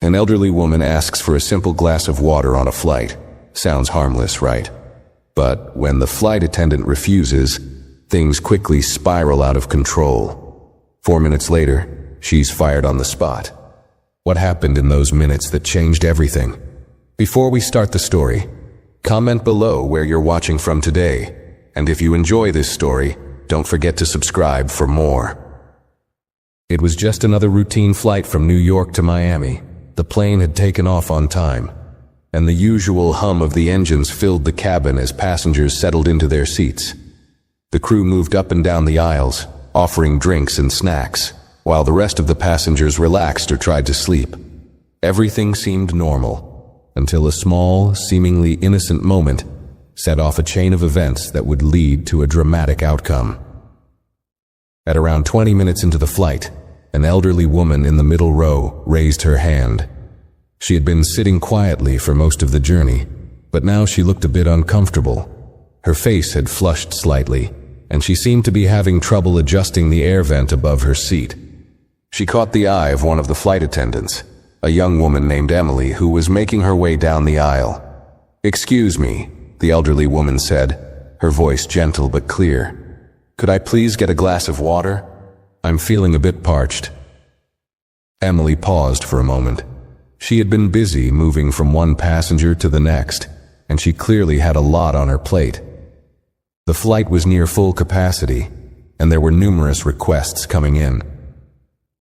An elderly woman asks for a simple glass of water on a flight. Sounds harmless, right? But when the flight attendant refuses, things quickly spiral out of control. 4 minutes later, she's fired on the spot. What happened in those minutes that changed everything? Before we start the story, comment below where you're watching from today. And if you enjoy this story, don't forget to subscribe for more. It was just another routine flight from New York to Miami. The plane had taken off on time, and the usual hum of the engines filled the cabin as passengers settled into their seats. The crew moved up and down the aisles, offering drinks and snacks, while the rest of the passengers relaxed or tried to sleep. Everything seemed normal, until a small, seemingly innocent moment set off a chain of events that would lead to a dramatic outcome. At around 20 minutes into the flight, an elderly woman in the middle row raised her hand. She had been sitting quietly for most of the journey, but now she looked a bit uncomfortable. Her face had flushed slightly, and she seemed to be having trouble adjusting the air vent above her seat. She caught the eye of one of the flight attendants, a young woman named Emily, who was making her way down the aisle. "Excuse me," the elderly woman said, her voice gentle but clear. "Could I please get a glass of water? I'm feeling a bit parched." Emily paused for a moment. She had been busy moving from one passenger to the next, and she clearly had a lot on her plate. The flight was near full capacity, and there were numerous requests coming in.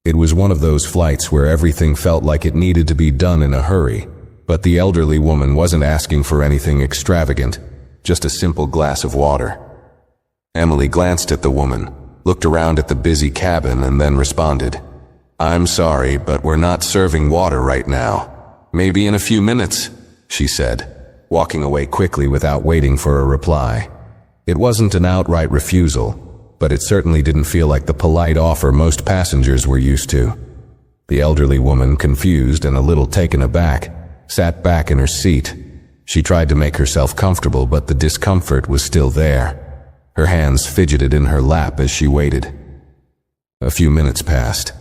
It was one of those flights where everything felt like it needed to be done in a hurry, but the elderly woman wasn't asking for anything extravagant, just a simple glass of water. Emily glanced at the woman, looked around at the busy cabin, and then responded, "I'm sorry, but we're not serving water right now. Maybe in a few minutes," she said, walking away quickly without waiting for a reply. It wasn't an outright refusal, but it certainly didn't feel like the polite offer most passengers were used to. The elderly woman, confused and a little taken aback, sat back in her seat. She tried to make herself comfortable, but the discomfort was still there. Her hands fidgeted in her lap as she waited. A few minutes passed.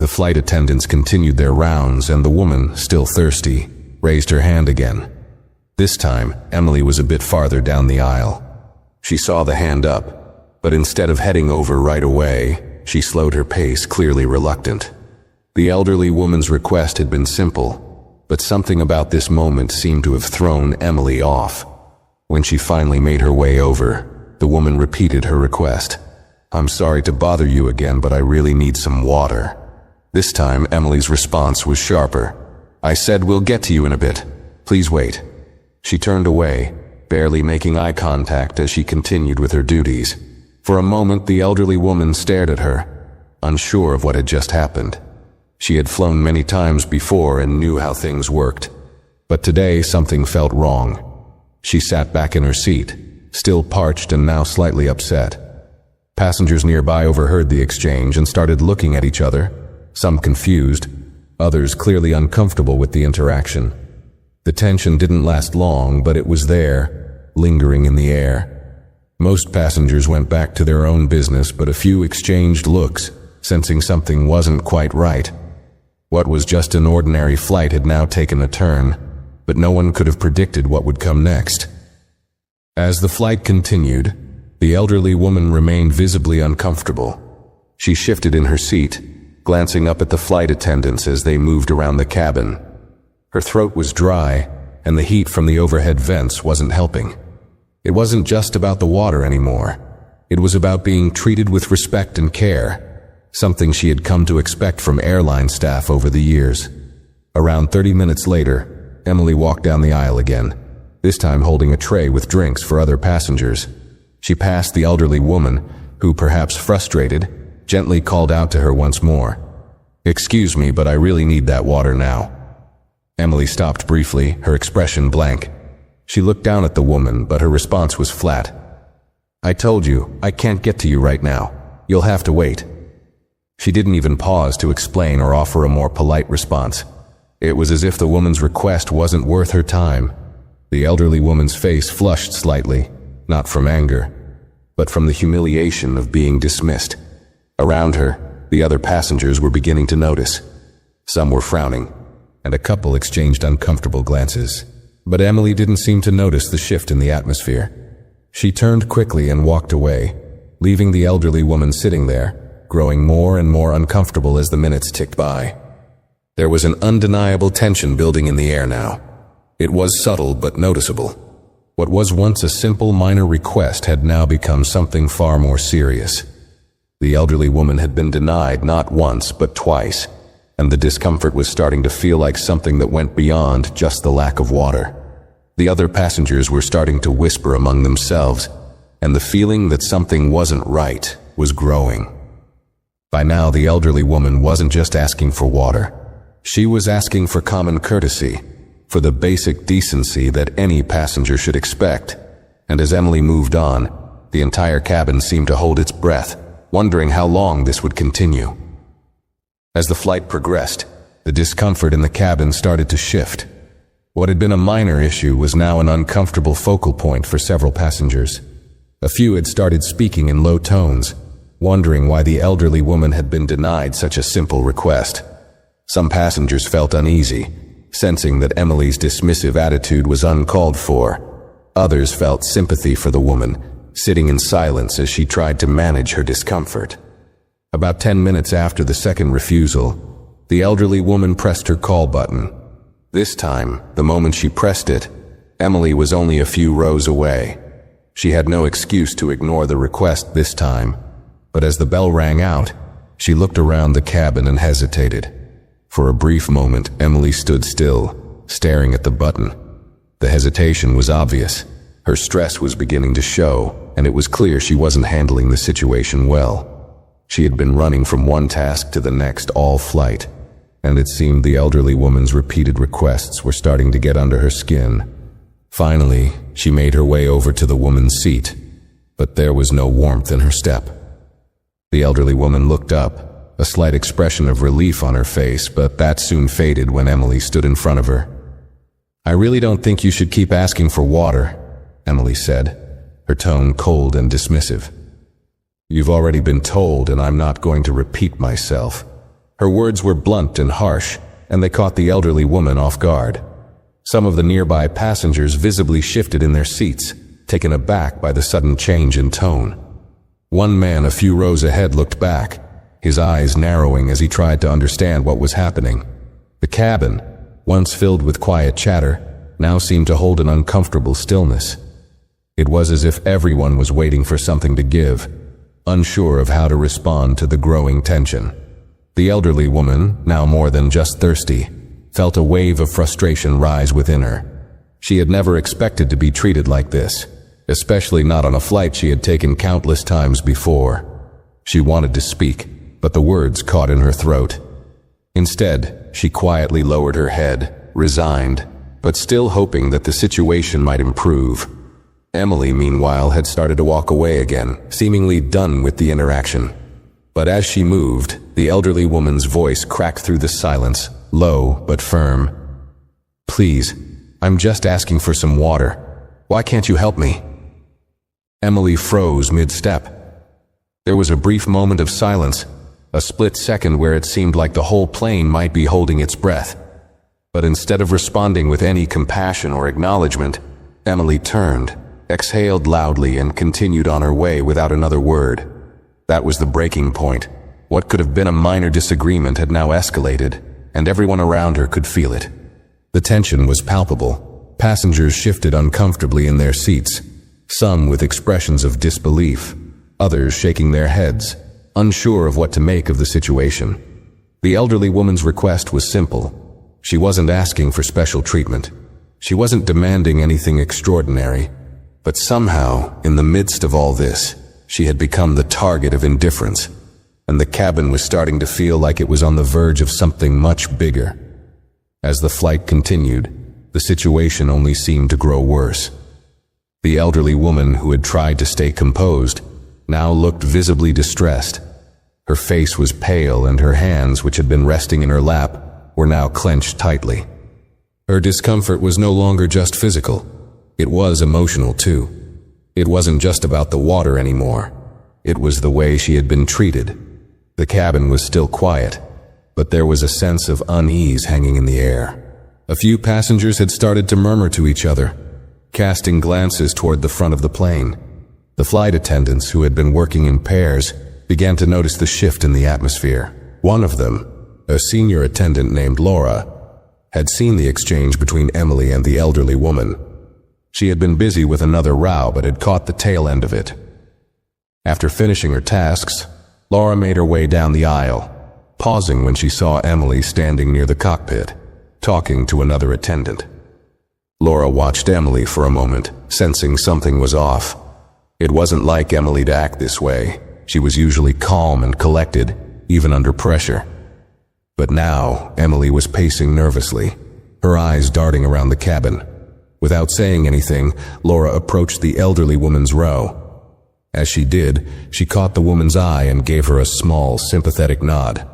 The flight attendants continued their rounds, and the woman, still thirsty, raised her hand again. This time, Emily was a bit farther down the aisle. She saw the hand up, but instead of heading over right away, she slowed her pace, clearly reluctant. The elderly woman's request had been simple, but something about this moment seemed to have thrown Emily off. When she finally made her way over, the woman repeated her request. "I'm sorry to bother you again, but I really need some water." This time, Emily's response was sharper. "I said we'll get to you in a bit. Please wait." She turned away, barely making eye contact as she continued with her duties. For a moment, the elderly woman stared at her, unsure of what had just happened. She had flown many times before and knew how things worked. But today, something felt wrong. She sat back in her seat, still parched and now slightly upset. Passengers nearby overheard the exchange and started looking at each other, some confused, others clearly uncomfortable with the interaction. The tension didn't last long, but it was there, lingering in the air. Most passengers went back to their own business, but a few exchanged looks, sensing something wasn't quite right. What was just an ordinary flight had now taken a turn, but no one could have predicted what would come next. As the flight continued, the elderly woman remained visibly uncomfortable. She shifted in her seat, glancing up at the flight attendants as they moved around the cabin. Her throat was dry, and the heat from the overhead vents wasn't helping. It wasn't just about the water anymore. It was about being treated with respect and care, something she had come to expect from airline staff over the years. Around 30 minutes later, Emily walked down the aisle again, this time holding a tray with drinks for other passengers. She passed the elderly woman, who, perhaps frustrated, gently called out to her once more. "Excuse me, but I really need that water now." Emily stopped briefly, her expression blank. She looked down at the woman, but her response was flat. "I told you, I can't get to you right now. You'll have to wait." She didn't even pause to explain or offer a more polite response. It was as if the woman's request wasn't worth her time. The elderly woman's face flushed slightly, not from anger, but from the humiliation of being dismissed. Around her, the other passengers were beginning to notice. Some were frowning. and a couple exchanged uncomfortable glances. But Emily didn't seem to notice the shift in the atmosphere. She turned quickly and walked away, leaving the elderly woman sitting there, growing more and more uncomfortable as the minutes ticked by. There was an undeniable tension building in the air now. It was subtle but noticeable. What was once a simple minor request had now become something far more serious. The elderly woman had been denied not once but twice, and the discomfort was starting to feel like something that went beyond just the lack of water. The other passengers were starting to whisper among themselves, and the feeling that something wasn't right was growing. By now, the elderly woman wasn't just asking for water. She was asking for common courtesy, for the basic decency that any passenger should expect. And as Emily moved on, the entire cabin seemed to hold its breath, wondering how long this would continue. As the flight progressed, the discomfort in the cabin started to shift. What had been a minor issue was now an uncomfortable focal point for several passengers. A few had started speaking in low tones, wondering why the elderly woman had been denied such a simple request. Some passengers felt uneasy, sensing that Emily's dismissive attitude was uncalled for. Others felt sympathy for the woman, sitting in silence as she tried to manage her discomfort. About 10 minutes after the second refusal, the elderly woman pressed her call button. This time, the moment she pressed it, Emily was only a few rows away. She had no excuse to ignore the request this time, but as the bell rang out, she looked around the cabin and hesitated. For a brief moment, Emily stood still, staring at the button. The hesitation was obvious. Her stress was beginning to show, and it was clear she wasn't handling the situation well. She had been running from one task to the next all flight, and it seemed the elderly woman's repeated requests were starting to get under her skin. Finally, she made her way over to the woman's seat, but there was no warmth in her step. The elderly woman looked up, a slight expression of relief on her face, but that soon faded when Emily stood in front of her. "I really don't think you should keep asking for water," Emily said, her tone cold and dismissive. "You've already been told, and I'm not going to repeat myself." Her words were blunt and harsh, and they caught the elderly woman off guard. Some of the nearby passengers visibly shifted in their seats, taken aback by the sudden change in tone. One man a few rows ahead looked back, his eyes narrowing as he tried to understand what was happening. The cabin, once filled with quiet chatter, now seemed to hold an uncomfortable stillness. It was as if everyone was waiting for something to give, unsure of how to respond to the growing tension. The elderly woman, now more than just thirsty, felt a wave of frustration rise within her. She had never expected to be treated like this, especially not on a flight she had taken countless times before. She wanted to speak, but the words caught in her throat. Instead, she quietly lowered her head, resigned, but still hoping that the situation might improve. Emily, meanwhile, had started to walk away again, seemingly done with the interaction. But as she moved, the elderly woman's voice cracked through the silence, low but firm. "Please, I'm just asking for some water. Why can't you help me?" Emily froze mid-step. There was a brief moment of silence, a split second where it seemed like the whole plane might be holding its breath. But instead of responding with any compassion or acknowledgement, Emily turned, exhaled loudly, and continued on her way without another word. That was the breaking point. What could have been a minor disagreement had now escalated, and everyone around her could feel it. The tension was palpable. Passengers shifted uncomfortably in their seats, some with expressions of disbelief, others shaking their heads, unsure of what to make of the situation. The elderly woman's request was simple. She wasn't asking for special treatment. She wasn't demanding anything extraordinary. But somehow, in the midst of all this, she had become the target of indifference, and the cabin was starting to feel like it was on the verge of something much bigger. As the flight continued, the situation only seemed to grow worse. The elderly woman, who had tried to stay composed, now looked visibly distressed. Her face was pale, and her hands, which had been resting in her lap, were now clenched tightly. Her discomfort was no longer just physical. It was emotional too. It wasn't just about the water anymore. It was the way she had been treated. The cabin was still quiet, but there was a sense of unease hanging in the air. A few passengers had started to murmur to each other, casting glances toward the front of the plane. The flight attendants, who had been working in pairs, began to notice the shift in the atmosphere. One of them, a senior attendant named Laura, had seen the exchange between Emily and the elderly woman. She had been busy with another row but had caught the tail end of it. After finishing her tasks, Laura made her way down the aisle, pausing when she saw Emily standing near the cockpit, talking to another attendant. Laura watched Emily for a moment, sensing something was off. It wasn't like Emily to act this way. She was usually calm and collected, even under pressure. But now, Emily was pacing nervously, her eyes darting around the cabin. Without saying anything, Laura approached the elderly woman's row. As she did, she caught the woman's eye and gave her a small, sympathetic nod.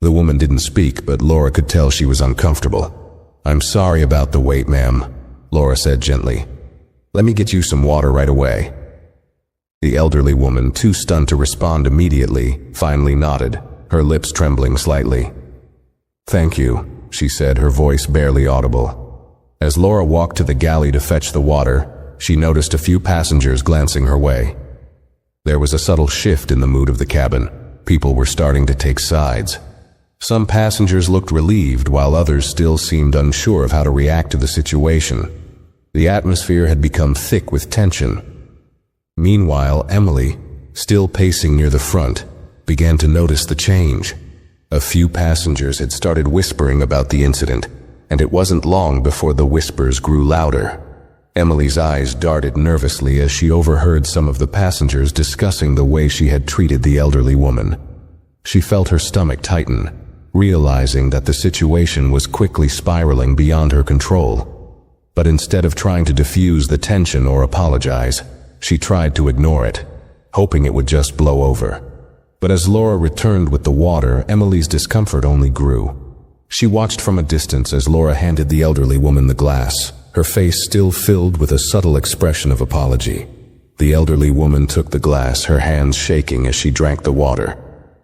The woman didn't speak, but Laura could tell she was uncomfortable. "I'm sorry about the wait, ma'am," Laura said gently. "Let me get you some water right away." The elderly woman, too stunned to respond immediately, finally nodded, her lips trembling slightly. "Thank you," she said, her voice barely audible. As Laura walked to the galley to fetch the water, she noticed a few passengers glancing her way. There was a subtle shift in the mood of the cabin. People were starting to take sides. Some passengers looked relieved, while others still seemed unsure of how to react to the situation. The atmosphere had become thick with tension. Meanwhile, Emily, still pacing near the front, began to notice the change. A few passengers had started whispering about the incident, and it wasn't long before the whispers grew louder. Emily's eyes darted nervously as she overheard some of the passengers discussing the way she had treated the elderly woman. She felt her stomach tighten, realizing that the situation was quickly spiraling beyond her control. But instead of trying to diffuse the tension or apologize, she tried to ignore it, hoping it would just blow over. But as Laura returned with the water, Emily's discomfort only grew. She watched from a distance as Laura handed the elderly woman the glass, her face still filled with a subtle expression of apology. The elderly woman took the glass, her hands shaking as she drank the water.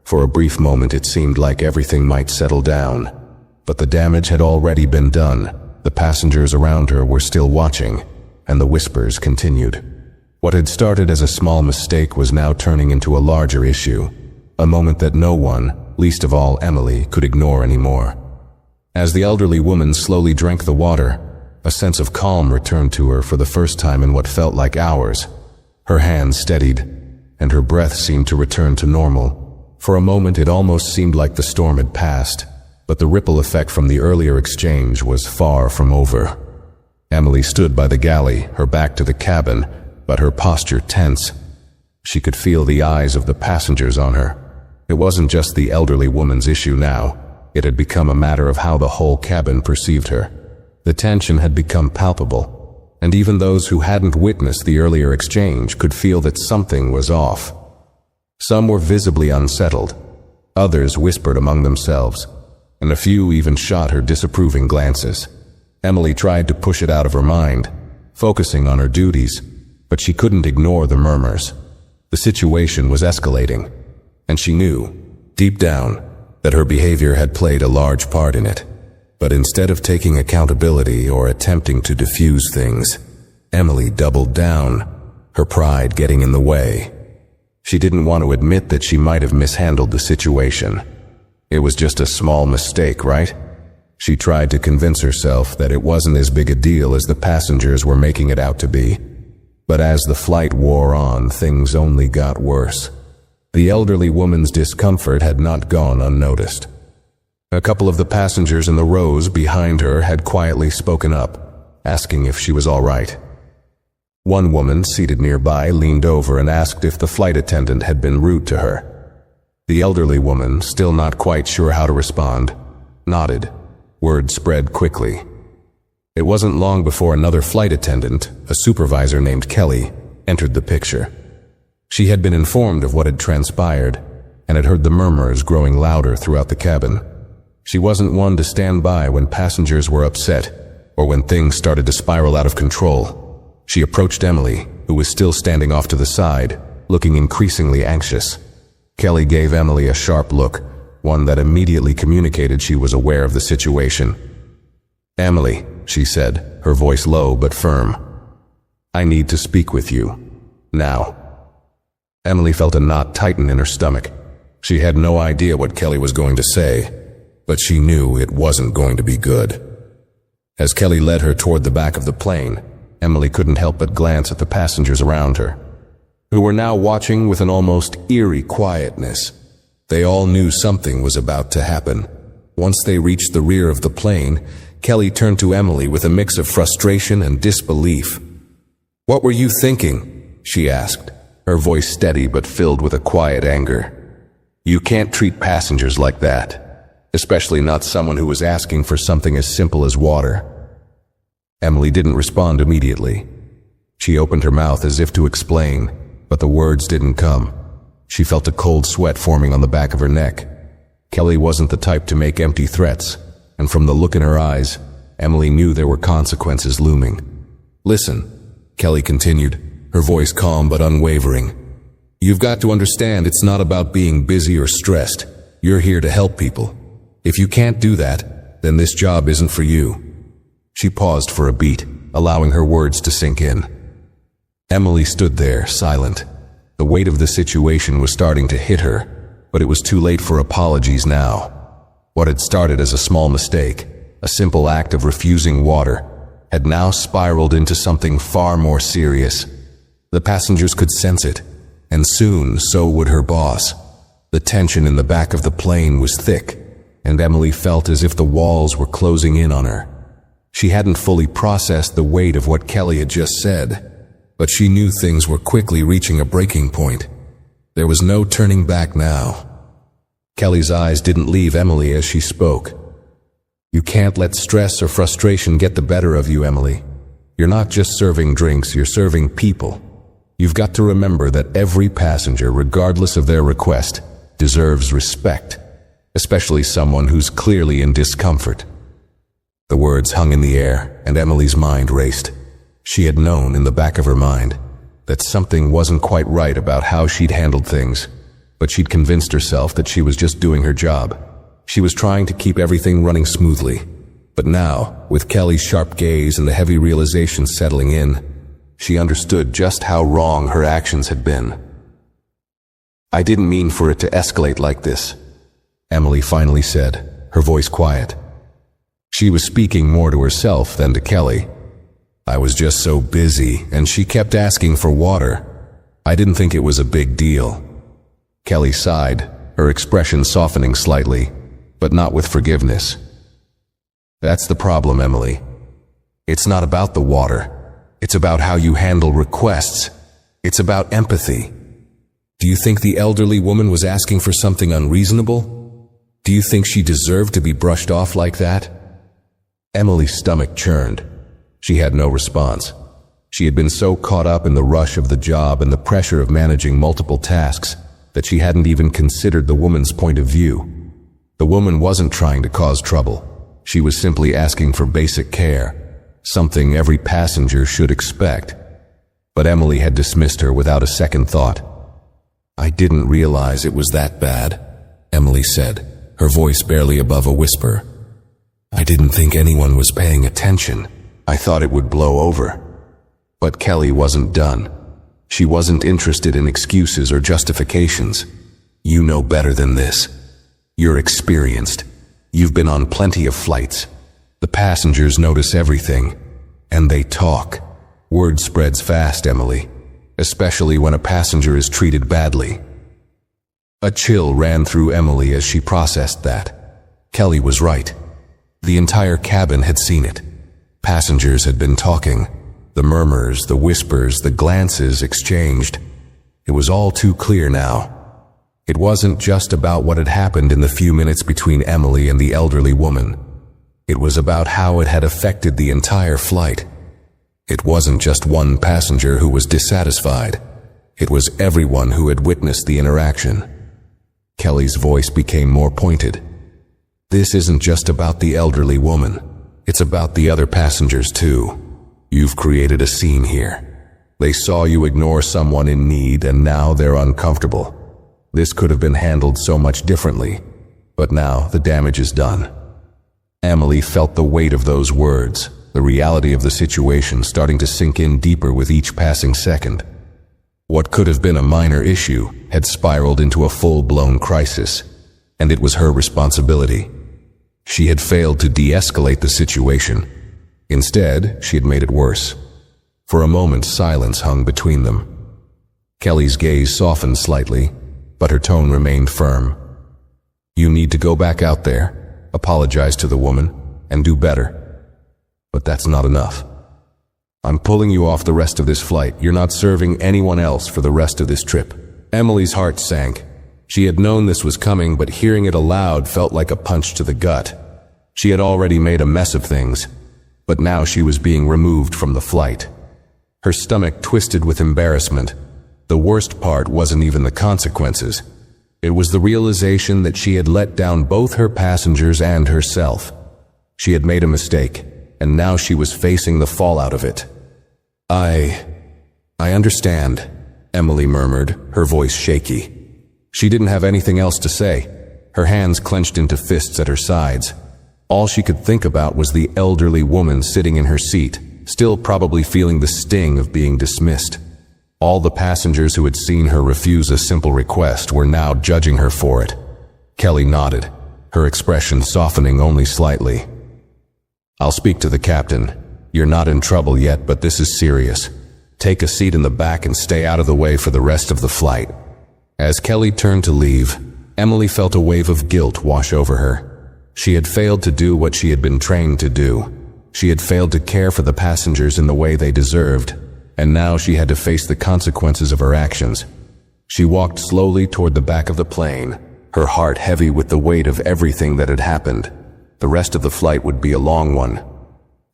For a brief moment it seemed like everything might settle down, but the damage had already been done. The passengers around her were still watching, and the whispers continued. What had started as a small mistake was now turning into a larger issue, a moment that no one, least of all Emily, could ignore anymore. As the elderly woman slowly drank the water, a sense of calm returned to her for the first time in what felt like hours. Her hands steadied, and her breath seemed to return to normal. For a moment it almost seemed like the storm had passed, but the ripple effect from the earlier exchange was far from over. Emily stood by the galley, her back to the cabin, but her posture tense. She could feel the eyes of the passengers on her. It wasn't just the elderly woman's issue now. It had become a matter of how the whole cabin perceived her. The tension had become palpable, and even those who hadn't witnessed the earlier exchange could feel that something was off. Some were visibly unsettled, others whispered among themselves, and a few even shot her disapproving glances. Emily tried to push it out of her mind, focusing on her duties, but she couldn't ignore the murmurs. The situation was escalating, and she knew, deep down, that her behavior had played a large part in it. But instead of taking accountability or attempting to diffuse things, Emily doubled down, her pride getting in the way. She didn't want to admit that she might have mishandled the situation. It was just a small mistake, right? She tried to convince herself that it wasn't as big a deal as the passengers were making it out to be. But as the flight wore on, things only got worse. The elderly woman's discomfort had not gone unnoticed. A couple of the passengers in the rows behind her had quietly spoken up, asking if she was all right. One woman seated nearby leaned over and asked if the flight attendant had been rude to her. The elderly woman, still not quite sure how to respond, nodded. Word spread quickly. It wasn't long before another flight attendant, a supervisor named Kelly, entered the picture. She had been informed of what had transpired and had heard the murmurs growing louder throughout the cabin. She wasn't one to stand by when passengers were upset or when things started to spiral out of control. She approached Emily, who was still standing off to the side, looking increasingly anxious. Kelly gave Emily a sharp look, one that immediately communicated she was aware of the situation. "Emily," she said, her voice low but firm. "I need to speak with you. Now." Emily felt a knot tighten in her stomach. She had no idea what Kelly was going to say, but she knew it wasn't going to be good. As Kelly led her toward the back of the plane, Emily couldn't help but glance at the passengers around her, who were now watching with an almost eerie quietness. They all knew something was about to happen. Once they reached the rear of the plane, Kelly turned to Emily with a mix of frustration and disbelief. "What were you thinking?" she asked, her voice steady but filled with a quiet anger. "You can't treat passengers like that, especially not someone who was asking for something as simple as water." Emily didn't respond immediately. She opened her mouth as if to explain, but the words didn't come. She felt a cold sweat forming on the back of her neck. Kelly wasn't the type to make empty threats, and from the look in her eyes, Emily knew there were consequences looming. "Listen," Kelly continued, her voice calm but unwavering. "You've got to understand it's not about being busy or stressed. You're here to help people. If you can't do that, then this job isn't for you." She paused for a beat, allowing her words to sink in. Emily stood there, silent. The weight of the situation was starting to hit her, but it was too late for apologies now. What had started as a small mistake, a simple act of refusing water, had now spiraled into something far more serious. The passengers could sense it, and soon so would her boss. The tension in the back of the plane was thick, and Emily felt as if the walls were closing in on her. She hadn't fully processed the weight of what Kelly had just said, but she knew things were quickly reaching a breaking point. There was no turning back now. Kelly's eyes didn't leave Emily as she spoke. "You can't let stress or frustration get the better of you, Emily. You're not just serving drinks, you're serving people. You've got to remember that every passenger, regardless of their request, deserves respect, especially someone who's clearly in discomfort." The words hung in the air, and Emily's mind raced. She had known in the back of her mind that something wasn't quite right about how she'd handled things, but she'd convinced herself that she was just doing her job. She was trying to keep everything running smoothly. But now, with Kelly's sharp gaze and the heavy realization settling in, she understood just how wrong her actions had been. "I didn't mean for it to escalate like this," Emily finally said, her voice quiet. She was speaking more to herself than to Kelly. "I was just so busy, and she kept asking for water. I didn't think it was a big deal." Kelly sighed, her expression softening slightly, but not with forgiveness. "That's the problem, Emily. It's not about the water. It's about how you handle requests. It's about empathy. Do you think the elderly woman was asking for something unreasonable? Do you think she deserved to be brushed off like that?" Emily's stomach churned. She had no response. She had been so caught up in the rush of the job and the pressure of managing multiple tasks that she hadn't even considered the woman's point of view. The woman wasn't trying to cause trouble. She was simply asking for basic care, something every passenger should expect. But Emily had dismissed her without a second thought. "I didn't realize it was that bad," Emily said, her voice barely above a whisper. "I didn't think anyone was paying attention. I thought it would blow over." But Kelly wasn't done. She wasn't interested in excuses or justifications. "You know better than this. You're experienced. You've been on plenty of flights. The passengers notice everything, and they talk. Word spreads fast, Emily, especially when a passenger is treated badly." A chill ran through Emily as she processed that. Kelly was right. The entire cabin had seen it. Passengers had been talking. The murmurs, the whispers, the glances exchanged. It was all too clear now. It wasn't just about what had happened in the few minutes between Emily and the elderly woman. It was about how it had affected the entire flight. It wasn't just one passenger who was dissatisfied. It was everyone who had witnessed the interaction. Kelly's voice became more pointed. "This isn't just about the elderly woman. It's about the other passengers too. You've created a scene here. They saw you ignore someone in need, and now they're uncomfortable. This could have been handled so much differently. But now the damage is done. Emily felt the weight of those words, the reality of the situation starting to sink in deeper with each passing second. What could have been a minor issue had spiraled into a full-blown crisis, and it was her responsibility. She had failed to de-escalate the situation. Instead, she had made it worse. For a moment, silence hung between them. Kelly's gaze softened slightly, but her tone remained firm. "You need to go back out there, apologize to the woman, and do better. But that's not enough. I'm pulling you off the rest of this flight. You're not serving anyone else for the rest of this trip." Emily's heart sank. She had known this was coming, but hearing it aloud felt like a punch to the gut. She had already made a mess of things, but now she was being removed from the flight. Her stomach twisted with embarrassment. The worst part wasn't even the consequences. It was the realization that she had let down both her passengers and herself. She had made a mistake, and now she was facing the fallout of it. I understand," Emily murmured, her voice shaky. She didn't have anything else to say. Her hands clenched into fists at her sides. All she could think about was the elderly woman sitting in her seat, still probably feeling the sting of being dismissed. All the passengers who had seen her refuse a simple request were now judging her for it. Kelly nodded, her expression softening only slightly. "I'll speak to the captain. You're not in trouble yet, but this is serious. Take a seat in the back and stay out of the way for the rest of the flight." As Kelly turned to leave, Emily felt a wave of guilt wash over her. She had failed to do what she had been trained to do. She had failed to care for the passengers in the way they deserved, and now she had to face the consequences of her actions. She walked slowly toward the back of the plane, her heart heavy with the weight of everything that had happened. The rest of the flight would be a long one.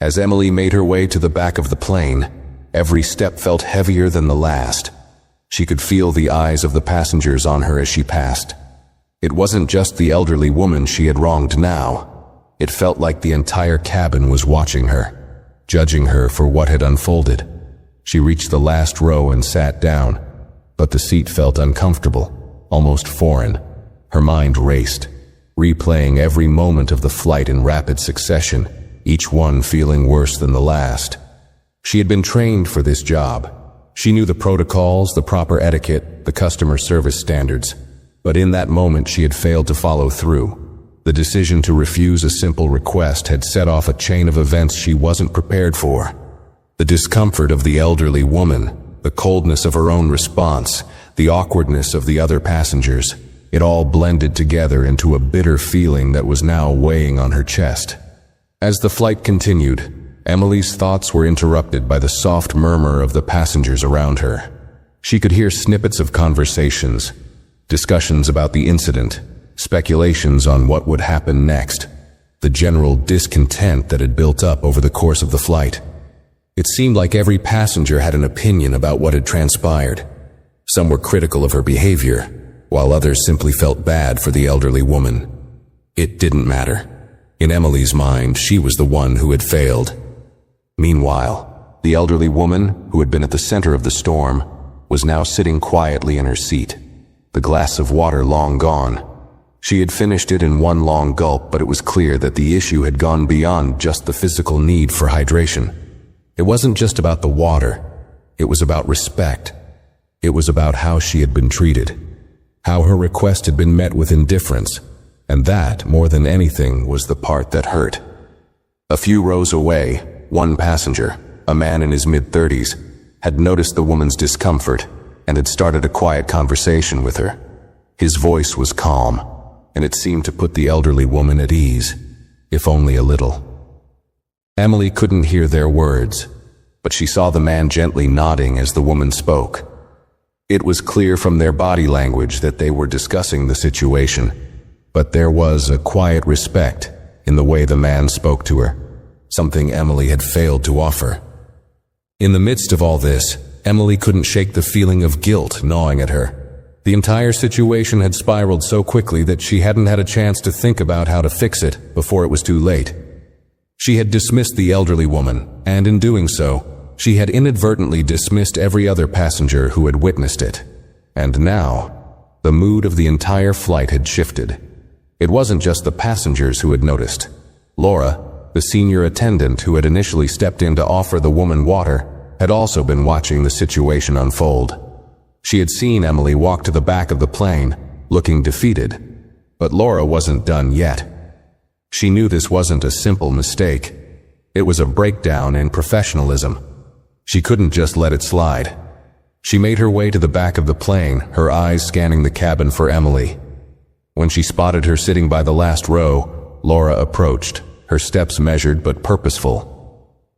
As Emily made her way to the back of the plane, every step felt heavier than the last. She could feel the eyes of the passengers on her as she passed. It wasn't just the elderly woman she had wronged now. It felt like the entire cabin was watching her, judging her for what had unfolded. She reached the last row and sat down, but the seat felt uncomfortable, almost foreign. Her mind raced, replaying every moment of the flight in rapid succession, each one feeling worse than the last. She had been trained for this job. She knew the protocols, the proper etiquette, the customer service standards. But in that moment she had failed to follow through. The decision to refuse a simple request had set off a chain of events she wasn't prepared for. The discomfort of the elderly woman, the coldness of her own response, the awkwardness of the other passengers, it all blended together into a bitter feeling that was now weighing on her chest. As the flight continued, Emily's thoughts were interrupted by the soft murmur of the passengers around her. She could hear snippets of conversations, discussions about the incident, speculations on what would happen next, the general discontent that had built up over the course of the flight. It seemed like every passenger had an opinion about what had transpired. Some were critical of her behavior, while others simply felt bad for the elderly woman. It didn't matter. In Emily's mind, she was the one who had failed. Meanwhile, the elderly woman, who had been at the center of the storm, was now sitting quietly in her seat, the glass of water long gone. She had finished it in one long gulp, but it was clear that the issue had gone beyond just the physical need for hydration. It wasn't just about the water. It was about respect. It was about how she had been treated, how her request had been met with indifference, and that, more than anything, was the part that hurt. A few rows away, one passenger, a man in his mid-30s, had noticed the woman's discomfort and had started a quiet conversation with her. His voice was calm, and it seemed to put the elderly woman at ease, if only a little. Emily couldn't hear their words, but she saw the man gently nodding as the woman spoke. It was clear from their body language that they were discussing the situation, but there was a quiet respect in the way the man spoke to her, something Emily had failed to offer. In the midst of all this, Emily couldn't shake the feeling of guilt gnawing at her. The entire situation had spiraled so quickly that she hadn't had a chance to think about how to fix it before it was too late. She had dismissed the elderly woman, and in doing so, she had inadvertently dismissed every other passenger who had witnessed it. And now, the mood of the entire flight had shifted. It wasn't just the passengers who had noticed. Laura, the senior attendant who had initially stepped in to offer the woman water, had also been watching the situation unfold. She had seen Emily walk to the back of the plane, looking defeated. But Laura wasn't done yet. She knew this wasn't a simple mistake. It was a breakdown in professionalism. She couldn't just let it slide. She made her way to the back of the plane, her eyes scanning the cabin for Emily. When she spotted her sitting by the last row, Laura approached, her steps measured but purposeful.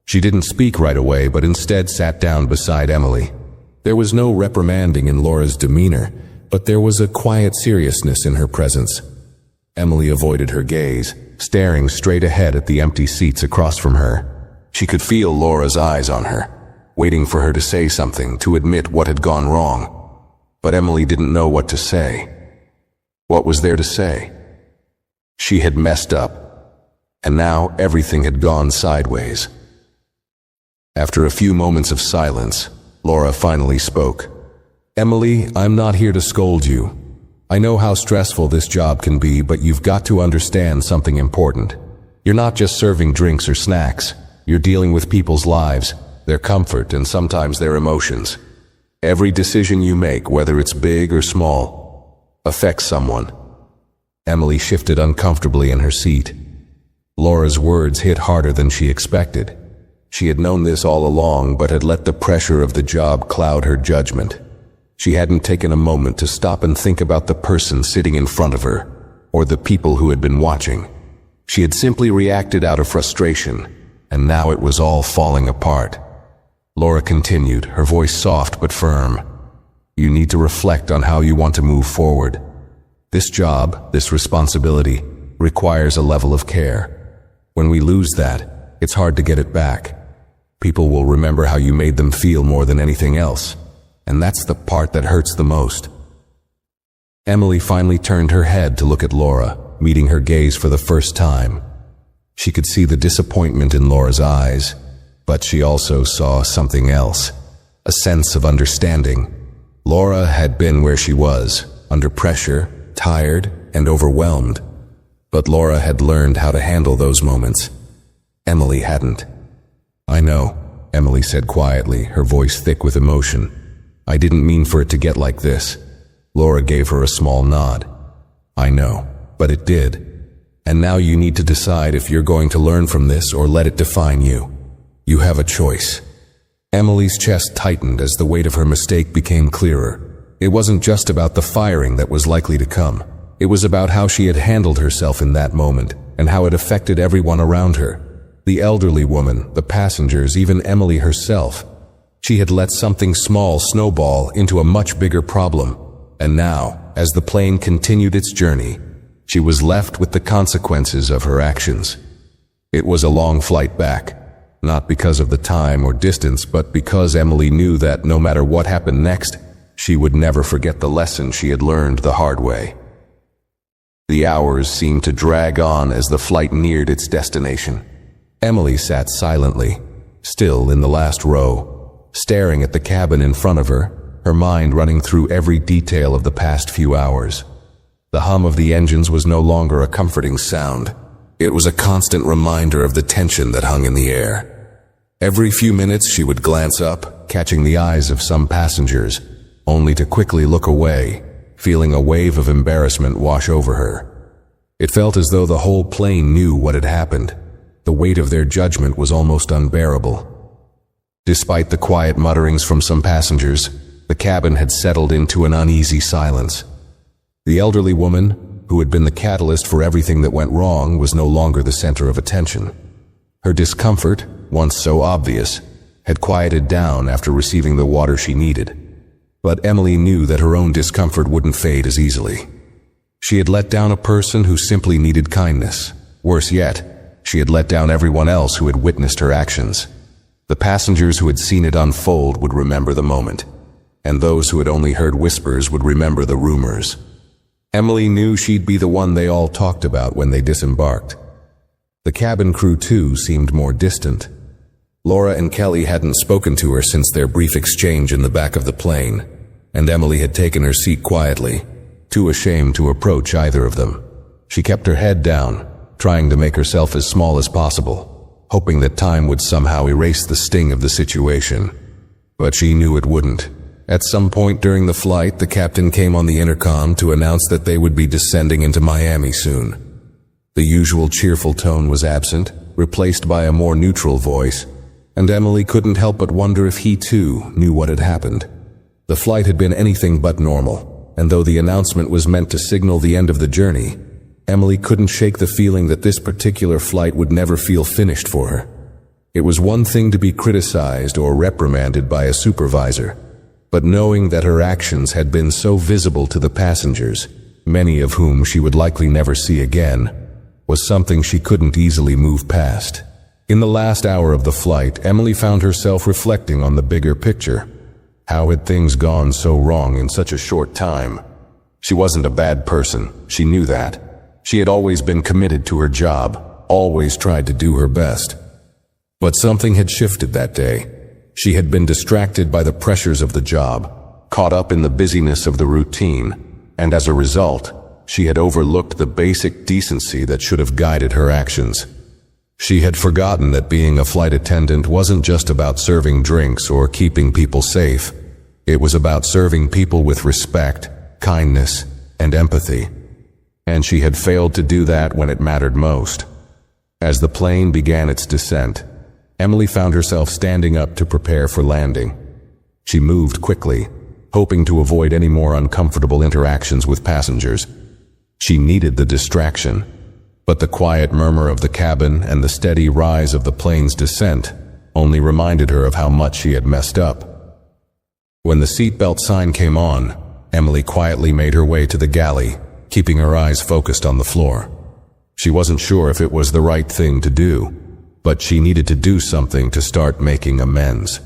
She didn't speak right away, but instead sat down beside Emily. There was no reprimanding in Laura's demeanor, but there was a quiet seriousness in her presence. Emily avoided her gaze, staring straight ahead at the empty seats across from her. She could feel Laura's eyes on her, waiting for her to say something, to admit what had gone wrong. But Emily didn't know what to say. What was there to say? She had messed up, and now everything had gone sideways. After a few moments of silence, Laura finally spoke. "Emily, I'm not here to scold you. I know how stressful this job can be, but you've got to understand something important. You're not just serving drinks or snacks. You're dealing with people's lives, their comfort, and sometimes their emotions. Every decision you make, whether it's big or small, affects someone." Emily shifted uncomfortably in her seat. Laura's words hit harder than she expected. She had known this all along, but had let the pressure of the job cloud her judgment. She hadn't taken a moment to stop and think about the person sitting in front of her, or the people who had been watching. She had simply reacted out of frustration, and now it was all falling apart. Laura continued, her voice soft but firm. "You need to reflect on how you want to move forward. This job, this responsibility, requires a level of care. When we lose that, it's hard to get it back. People will remember how you made them feel more than anything else, and that's the part that hurts the most." Emily finally turned her head to look at Laura, meeting her gaze for the first time. She could see the disappointment in Laura's eyes, but she also saw something else, a sense of understanding. Laura had been where she was, under pressure, tired, and overwhelmed. But Laura had learned how to handle those moments. Emily hadn't. "I know," Emily said quietly, her voice thick with emotion. "I didn't mean for it to get like this." Laura gave her a small nod. "I know, but it did. And now you need to decide if you're going to learn from this or let it define you. You have a choice." Emily's chest tightened as the weight of her mistake became clearer. It wasn't just about the firing that was likely to come. It was about how she had handled herself in that moment, and how it affected everyone around her. The elderly woman, the passengers, even Emily herself. She had let something small snowball into a much bigger problem, and now, as the plane continued its journey, she was left with the consequences of her actions. It was a long flight back, not because of the time or distance, but because Emily knew that no matter what happened next, she would never forget the lesson she had learned the hard way. The hours seemed to drag on as the flight neared its destination. Emily sat silently, still in the last row, staring at the cabin in front of her, her mind running through every detail of the past few hours. The hum of the engines was no longer a comforting sound. It was a constant reminder of the tension that hung in the air. Every few minutes she would glance up, catching the eyes of some passengers, only to quickly look away, feeling a wave of embarrassment wash over her. It felt as though the whole plane knew what had happened. The weight of their judgment was almost unbearable. Despite the quiet mutterings from some passengers, the cabin had settled into an uneasy silence. The elderly woman, who had been the catalyst for everything that went wrong, was no longer the center of attention. Her discomfort, once so obvious, had quieted down after receiving the water she needed. But Emily knew that her own discomfort wouldn't fade as easily. She had let down a person who simply needed kindness. Worse yet, she had let down everyone else who had witnessed her actions. The passengers who had seen it unfold would remember the moment, and those who had only heard whispers would remember the rumors. Emily knew she'd be the one they all talked about when they disembarked. The cabin crew, too, seemed more distant. Laura and Kelly hadn't spoken to her since their brief exchange in the back of the plane, and Emily had taken her seat quietly, too ashamed to approach either of them. She kept her head down, trying to make herself as small as possible, hoping that time would somehow erase the sting of the situation. But she knew it wouldn't. At some point during the flight, the captain came on the intercom to announce that they would be descending into Miami soon. The usual cheerful tone was absent, replaced by a more neutral voice, and Emily couldn't help but wonder if he too knew what had happened. The flight had been anything but normal, and though the announcement was meant to signal the end of the journey, Emily couldn't shake the feeling that this particular flight would never feel finished for her. It was one thing to be criticized or reprimanded by a supervisor, but knowing that her actions had been so visible to the passengers, many of whom she would likely never see again, was something she couldn't easily move past. In the last hour of the flight, Emily found herself reflecting on the bigger picture. How had things gone so wrong in such a short time? She wasn't a bad person, she knew that. She had always been committed to her job, always tried to do her best. But something had shifted that day. She had been distracted by the pressures of the job, caught up in the busyness of the routine, and as a result, she had overlooked the basic decency that should have guided her actions. She had forgotten that being a flight attendant wasn't just about serving drinks or keeping people safe. It was about serving people with respect, kindness, and empathy. And she had failed to do that when it mattered most. As the plane began its descent, Emily found herself standing up to prepare for landing. She moved quickly, hoping to avoid any more uncomfortable interactions with passengers. She needed the distraction, but the quiet murmur of the cabin and the steady rise of the plane's descent only reminded her of how much she had messed up. When the seatbelt sign came on, Emily quietly made her way to the galley, keeping her eyes focused on the floor. She wasn't sure if it was the right thing to do, but she needed to do something to start making amends.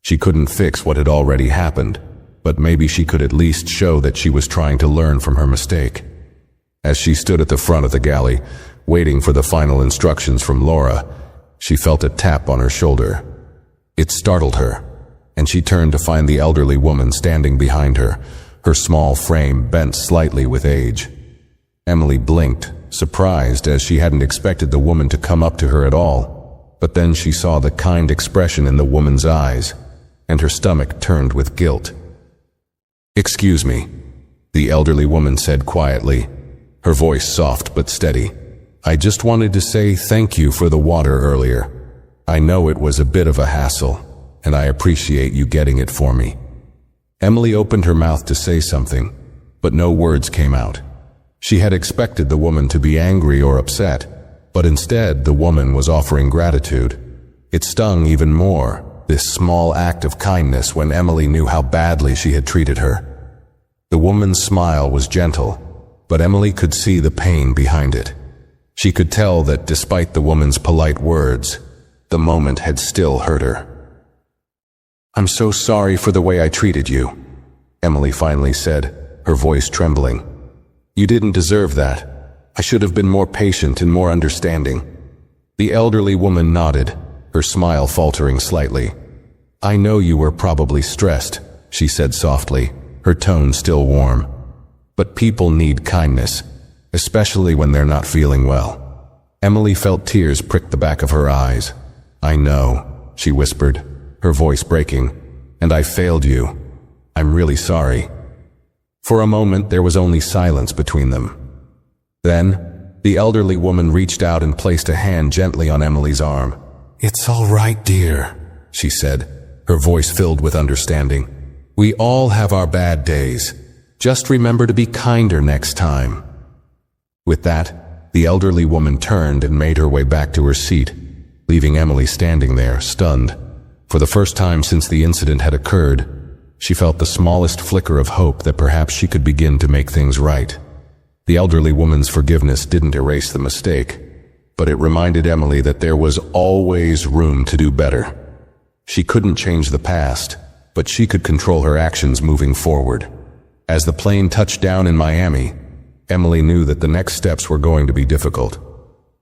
She couldn't fix what had already happened, but maybe she could at least show that she was trying to learn from her mistake. As she stood at the front of the galley, waiting for the final instructions from Laura, she felt a tap on her shoulder. It startled her, and she turned to find the elderly woman standing behind her, her small frame bent slightly with age. Emily blinked, surprised, as she hadn't expected the woman to come up to her at all, but then she saw the kind expression in the woman's eyes, and her stomach turned with guilt. "Excuse me," the elderly woman said quietly, her voice soft but steady. "I just wanted to say thank you for the water earlier. I know it was a bit of a hassle, and I appreciate you getting it for me." Emily opened her mouth to say something, but no words came out. She had expected the woman to be angry or upset, but instead the woman was offering gratitude. It stung even more, this small act of kindness, when Emily knew how badly she had treated her. The woman's smile was gentle, but Emily could see the pain behind it. She could tell that despite the woman's polite words, the moment had still hurt her. "I'm so sorry for the way I treated you," Emily finally said, her voice trembling. "You didn't deserve that. I should have been more patient and more understanding." The elderly woman nodded, her smile faltering slightly. "I know you were probably stressed," she said softly, her tone still warm. "But people need kindness, especially when they're not feeling well." Emily felt tears prick the back of her eyes. "I know," she whispered, her voice breaking, "and I failed you. I'm really sorry." For a moment there was only silence between them. Then, the elderly woman reached out and placed a hand gently on Emily's arm. "It's all right, dear," she said, her voice filled with understanding. "We all have our bad days. Just remember to be kinder next time." With that, the elderly woman turned and made her way back to her seat, leaving Emily standing there, stunned. For the first time since the incident had occurred, she felt the smallest flicker of hope that perhaps she could begin to make things right. The elderly woman's forgiveness didn't erase the mistake, but it reminded Emily that there was always room to do better. She couldn't change the past, but she could control her actions moving forward. As the plane touched down in Miami, Emily knew that the next steps were going to be difficult.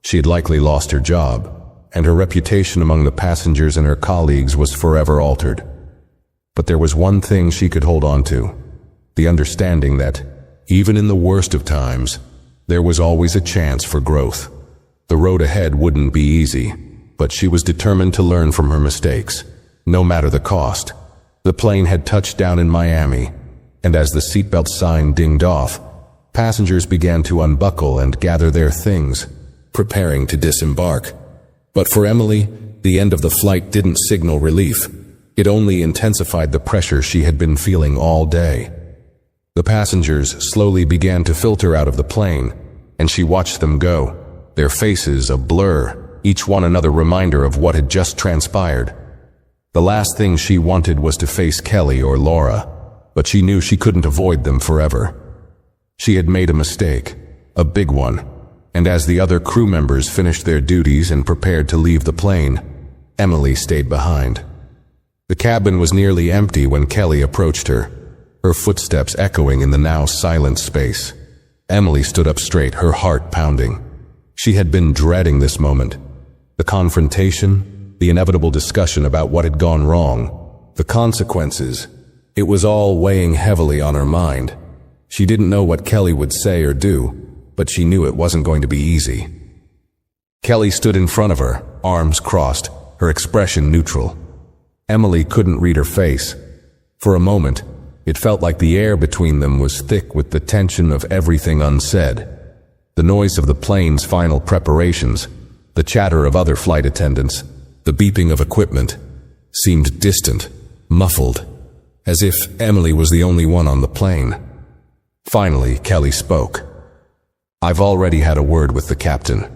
She had likely lost her job, and her reputation among the passengers and her colleagues was forever altered. But there was one thing she could hold on to, the understanding that, even in the worst of times, There was always a chance for growth. The road ahead wouldn't be easy, but she was determined to learn from her mistakes, no matter the cost. The plane had touched down in Miami, and as the seatbelt sign dinged off, passengers began to unbuckle and gather their things, preparing to disembark. But for Emily, the end of the flight didn't signal relief. It only intensified the pressure she had been feeling all day. The passengers slowly began to filter out of the plane, and she watched them go, their faces a blur, each one another reminder of what had just transpired. The last thing she wanted was to face Kelly or Laura, but she knew she couldn't avoid them forever. She had made a mistake, a big one, and as the other crew members finished their duties and prepared to leave the plane, Emily stayed behind. The cabin was nearly empty when Kelly approached her, her footsteps echoing in the now silent space. Emily stood up straight, her heart pounding. She had been dreading this moment. The confrontation, the inevitable discussion about what had gone wrong, the consequences. It was all weighing heavily on her mind. She didn't know what Kelly would say or do, but she knew it wasn't going to be easy. Kelly stood in front of her, arms crossed, her expression neutral. Emily couldn't read her face. For a moment, it felt like the air between them was thick with the tension of everything unsaid. The noise of the plane's final preparations, the chatter of other flight attendants, the beeping of equipment, seemed distant, muffled, as if Emily was the only one on the plane. Finally, Kelly spoke. "I've already had a word with the captain.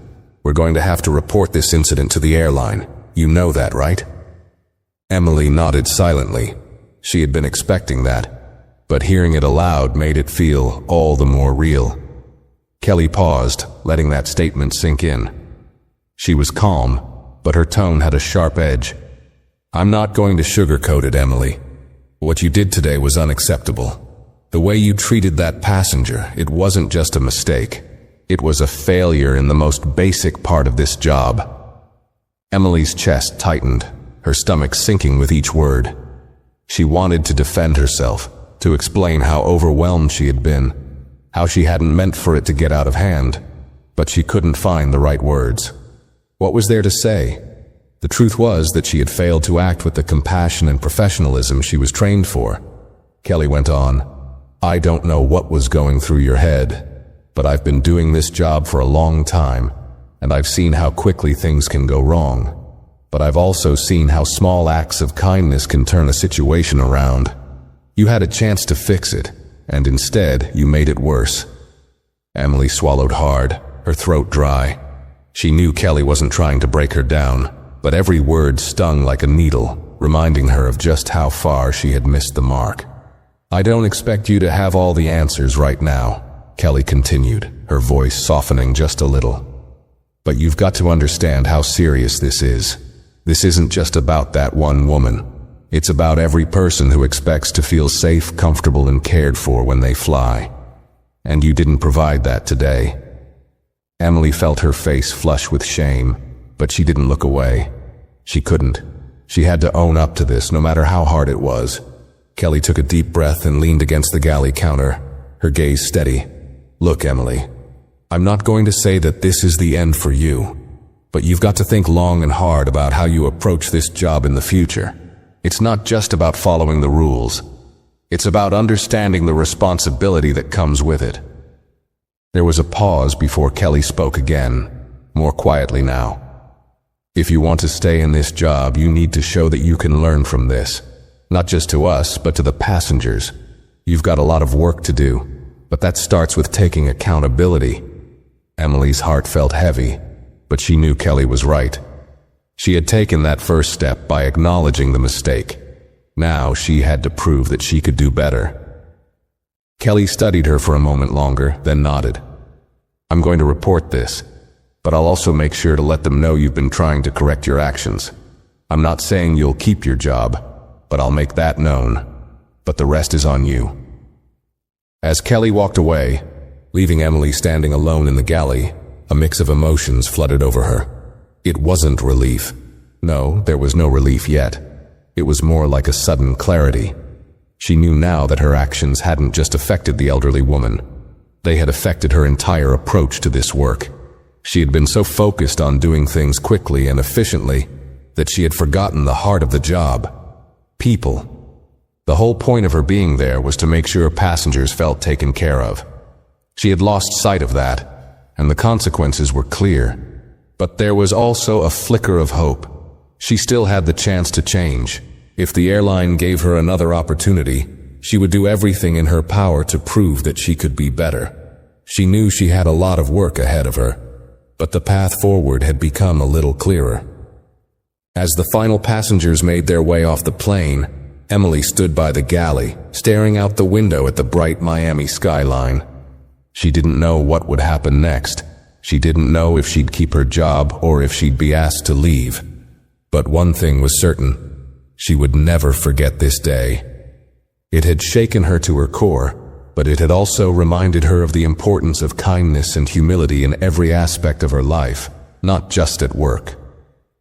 We're going to have to report this incident to the airline. You know that, right?" Emily nodded silently. She had been expecting that, but hearing it aloud made it feel all the more real. Kelly paused, letting that statement sink in. She was calm, but her tone had a sharp edge. "I'm not going to sugarcoat it, Emily. What you did today was unacceptable. The way you treated that passenger, it wasn't just a mistake. It was a failure in the most basic part of this job." Emily's chest tightened, her stomach sinking with each word. She wanted to defend herself, to explain how overwhelmed she had been, how she hadn't meant for it to get out of hand, but she couldn't find the right words. What was there to say? The truth was that she had failed to act with the compassion and professionalism she was trained for. Kelly went on, "I don't know what was going through your head, but I've been doing this job for a long time, and I've seen how quickly things can go wrong. But I've also seen how small acts of kindness can turn a situation around. You had a chance to fix it, and instead you made it worse." Emily swallowed hard, her throat dry. She knew Kelly wasn't trying to break her down, but every word stung like a needle, reminding her of just how far she had missed the mark. "I don't expect you to have all the answers right now," Kelly continued, her voice softening just a little. "But you've got to understand how serious this is. This isn't just about that one woman. It's about every person who expects to feel safe, comfortable, and cared for when they fly. And you didn't provide that today." Emily felt her face flush with shame, but she didn't look away. She couldn't. She had to own up to this, no matter how hard it was. Kelly took a deep breath and leaned against the galley counter, her gaze steady. "Look, Emily, I'm not going to say that this is the end for you, but you've got to think long and hard about how you approach this job in the future. It's not just about following the rules. It's about understanding the responsibility that comes with it." There was a pause before Kelly spoke again, more quietly now. "If you want to stay in this job, you need to show that you can learn from this. Not just to us, but to the passengers. You've got a lot of work to do, but that starts with taking accountability." Emily's heart felt heavy, but she knew Kelly was right. She had taken that first step by acknowledging the mistake. Now she had to prove that she could do better. Kelly studied her for a moment longer, then nodded. "I'm going to report this, but I'll also make sure to let them know you've been trying to correct your actions. I'm not saying you'll keep your job, but I'll make that known. But the rest is on you." As Kelly walked away, leaving Emily standing alone in the galley, a mix of emotions flooded over her. It wasn't relief. No, there was no relief yet. It was more like a sudden clarity. She knew now that her actions hadn't just affected the elderly woman. They had affected her entire approach to this work. She had been so focused on doing things quickly and efficiently that she had forgotten the heart of the job: people. The whole point of her being there was to make sure passengers felt taken care of. She had lost sight of that, and the consequences were clear. But there was also a flicker of hope. She still had the chance to change. If the airline gave her another opportunity, she would do everything in her power to prove that she could be better. She knew she had a lot of work ahead of her, but the path forward had become a little clearer. As the final passengers made their way off the plane, Emily stood by the galley, staring out the window at the bright Miami skyline. She didn't know what would happen next. She didn't know if she'd keep her job or if she'd be asked to leave. But one thing was certain: she would never forget this day. It had shaken her to her core, but it had also reminded her of the importance of kindness and humility in every aspect of her life, not just at work.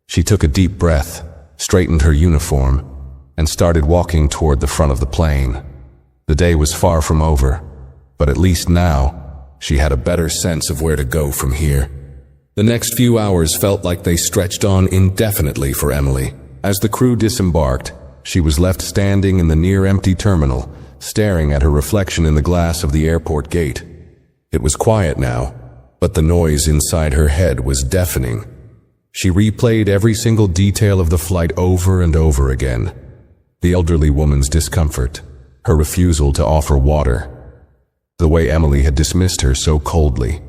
She took a deep breath, straightened her uniform, and started walking toward the front of the plane. The day was far from over, but at least now, she had a better sense of where to go from here. The next few hours felt like they stretched on indefinitely for Emily. As the crew disembarked, she was left standing in the near-empty terminal, staring at her reflection in the glass of the airport gate. It was quiet now, but the noise inside her head was deafening. She replayed every single detail of the flight over and over again. The elderly woman's discomfort, her refusal to offer water, the way Emily had dismissed her so coldly,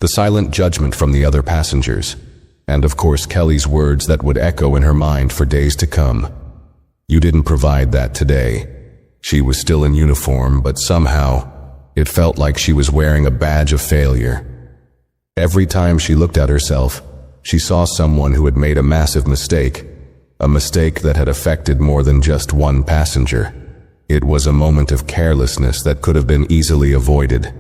the silent judgment from the other passengers, and of course Kelly's words that would echo in her mind for days to come. You didn't provide that today. She was still in uniform, but somehow it felt like she was wearing a badge of failure. Every time she looked at herself, she saw someone who had made a massive mistake, a mistake that had affected more than just one passenger. It was a moment of carelessness that could have been easily avoided,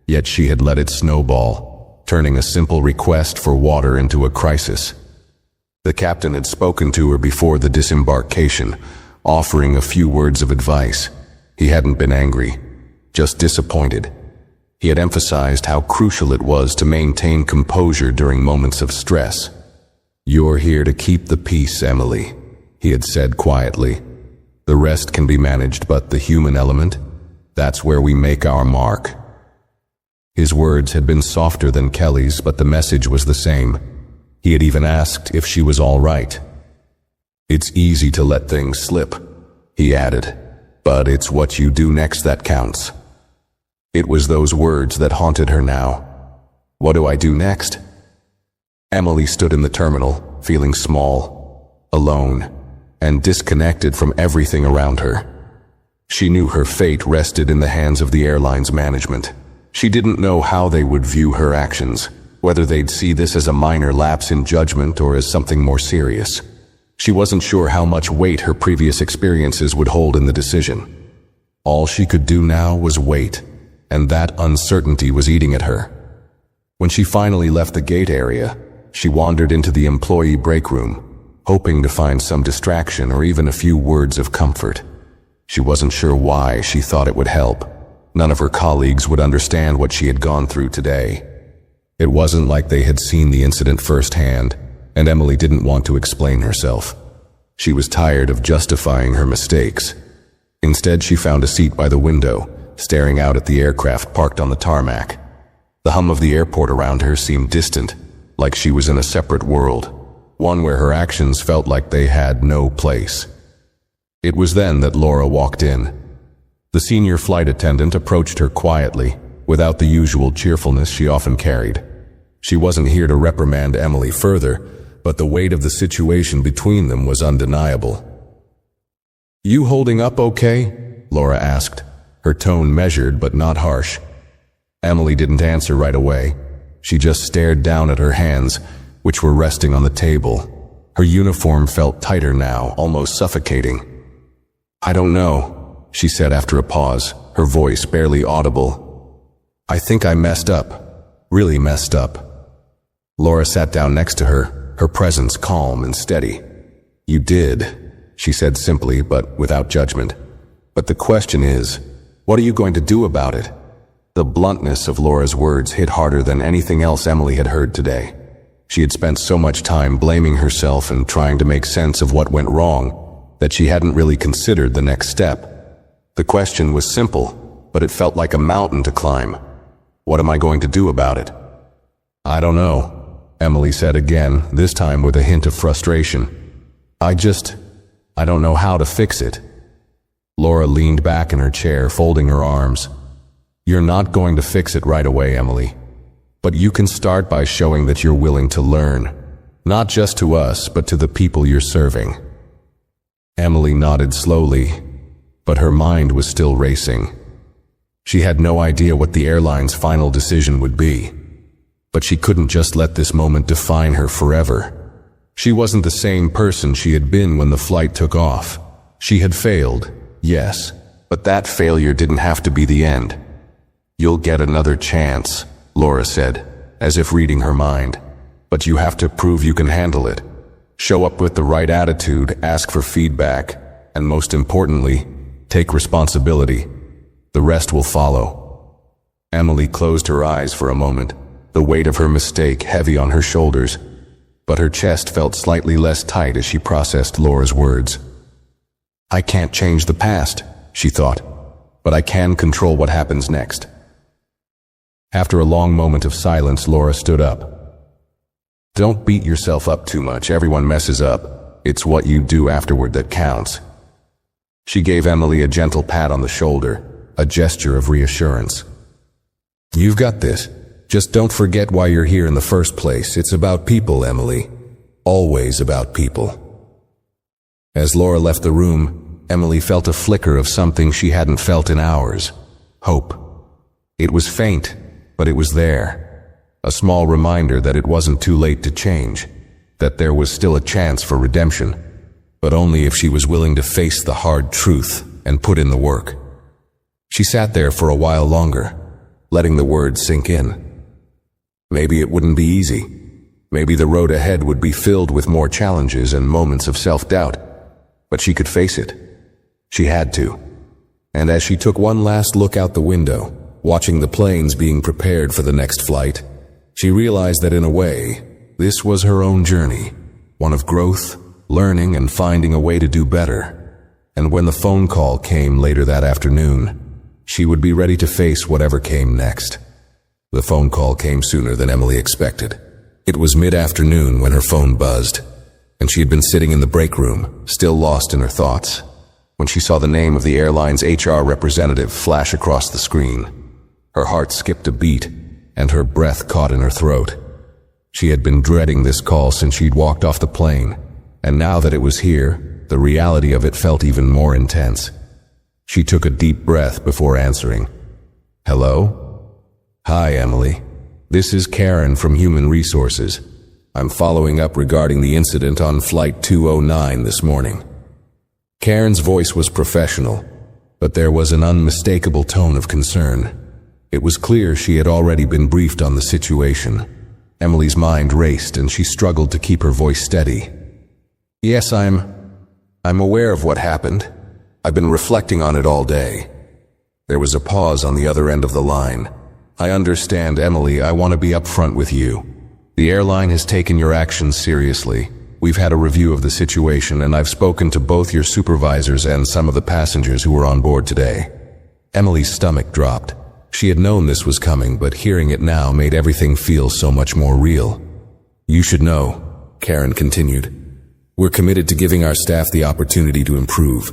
yet she had let it snowball, turning a simple request for water into a crisis. The captain had spoken to her before the disembarkation, offering a few words of advice. He hadn't been angry, just disappointed. He had emphasized how crucial it was to maintain composure during moments of stress. "You're here to keep the peace, Emily," he had said quietly. "The rest can be managed, but the human element, that's where we make our mark." His words had been softer than Kelly's, but the message was the same. He had even asked if she was all right. "It's easy to let things slip," he added, "but it's what you do next that counts." It was those words that haunted her now. What do I do next? Emily stood in the terminal, feeling small, alone, and disconnected from everything around her. She knew her fate rested in the hands of the airline's management. She didn't know how they would view her actions, whether they'd see this as a minor lapse in judgment or as something more serious. She wasn't sure how much weight her previous experiences would hold in the decision. All she could do now was wait, and that uncertainty was eating at her. When she finally left the gate area, she wandered into the employee break room, hoping to find some distraction or even a few words of comfort. She wasn't sure why she thought it would help. None of her colleagues would understand what she had gone through today. It wasn't like they had seen the incident firsthand, and Emily didn't want to explain herself. She was tired of justifying her mistakes. Instead, she found a seat by the window, staring out at the aircraft parked on the tarmac. The hum of the airport around her seemed distant, like she was in a separate world, one where her actions felt like they had no place. It was then that Laura walked in. The senior flight attendant approached her quietly, without the usual cheerfulness she often carried. She wasn't here to reprimand Emily further, but the weight of the situation between them was undeniable. "You holding up okay?" Laura asked, her tone measured but not harsh. Emily didn't answer right away. She just stared down at her hands, which were resting on the table. Her uniform felt tighter now, almost suffocating. "I don't know," she said after a pause, her voice barely audible. "I think I messed up. Really messed up." Laura sat down next to her presence calm and steady. "You did," she said simply but without judgment. "But the question is, what are you going to do about it?" The bluntness of Laura's words hit harder than anything else Emily had heard today. She had spent so much time blaming herself and trying to make sense of what went wrong that she hadn't really considered the next step. The question was simple, but it felt like a mountain to climb. What am I going to do about it? I don't know, Emily said again, this time with a hint of frustration. I don't know how to fix it. Laura leaned back in her chair, folding her arms. You're not going to fix it right away, Emily. But you can start by showing that you're willing to learn, not just to us, but to the people you're serving. Emily nodded slowly, but her mind was still racing. She had no idea what the airline's final decision would be, but she couldn't just let this moment define her forever. She wasn't the same person she had been when the flight took off. She had failed, yes, but that failure didn't have to be the end. You'll get another chance, Laura said, as if reading her mind. But you have to prove you can handle it. Show up with the right attitude, ask for feedback, and most importantly, take responsibility. The rest will follow. Emily closed her eyes for a moment, the weight of her mistake heavy on her shoulders, but her chest felt slightly less tight as she processed Laura's words. I can't change the past, she thought, but I can control what happens next. After a long moment of silence, Laura stood up. Don't beat yourself up too much. Everyone messes up. It's what you do afterward that counts. She gave Emily a gentle pat on the shoulder, a gesture of reassurance. You've got this. Just don't forget why you're here in the first place. It's about people, Emily. Always about people. As Laura left the room, Emily felt a flicker of something she hadn't felt in hours. Hope. It was faint, but it was there. A small reminder that it wasn't too late to change, that there was still a chance for redemption, but only if she was willing to face the hard truth and put in the work. She sat there for a while longer, letting the words sink in. Maybe it wouldn't be easy. Maybe the road ahead would be filled with more challenges and moments of self-doubt, but she could face it. She had to. And as she took one last look out the window, watching the planes being prepared for the next flight, she realized that in a way, this was her own journey, one of growth, learning, and finding a way to do better. And when the phone call came later that afternoon, she would be ready to face whatever came next. The phone call came sooner than Emily expected. It was mid-afternoon when her phone buzzed, and she had been sitting in the break room, still lost in her thoughts, when she saw the name of the airline's HR representative flash across the screen. Her heart skipped a beat, and her breath caught in her throat. She had been dreading this call since she'd walked off the plane, and now that it was here, the reality of it felt even more intense. She took a deep breath before answering. Hello? Hi, Emily. This is Karen from Human Resources. I'm following up regarding the incident on Flight 209 this morning. Karen's voice was professional, but there was an unmistakable tone of concern. It was clear she had already been briefed on the situation. Emily's mind raced and she struggled to keep her voice steady. Yes, I'm aware of what happened. I've been reflecting on it all day. There was a pause on the other end of the line. I understand, Emily. I want to be upfront with you. The airline has taken your actions seriously. We've had a review of the situation, and I've spoken to both your supervisors and some of the passengers who were on board today. Emily's stomach dropped. She had known this was coming, but hearing it now made everything feel so much more real. You should know, Karen continued. We're committed to giving our staff the opportunity to improve,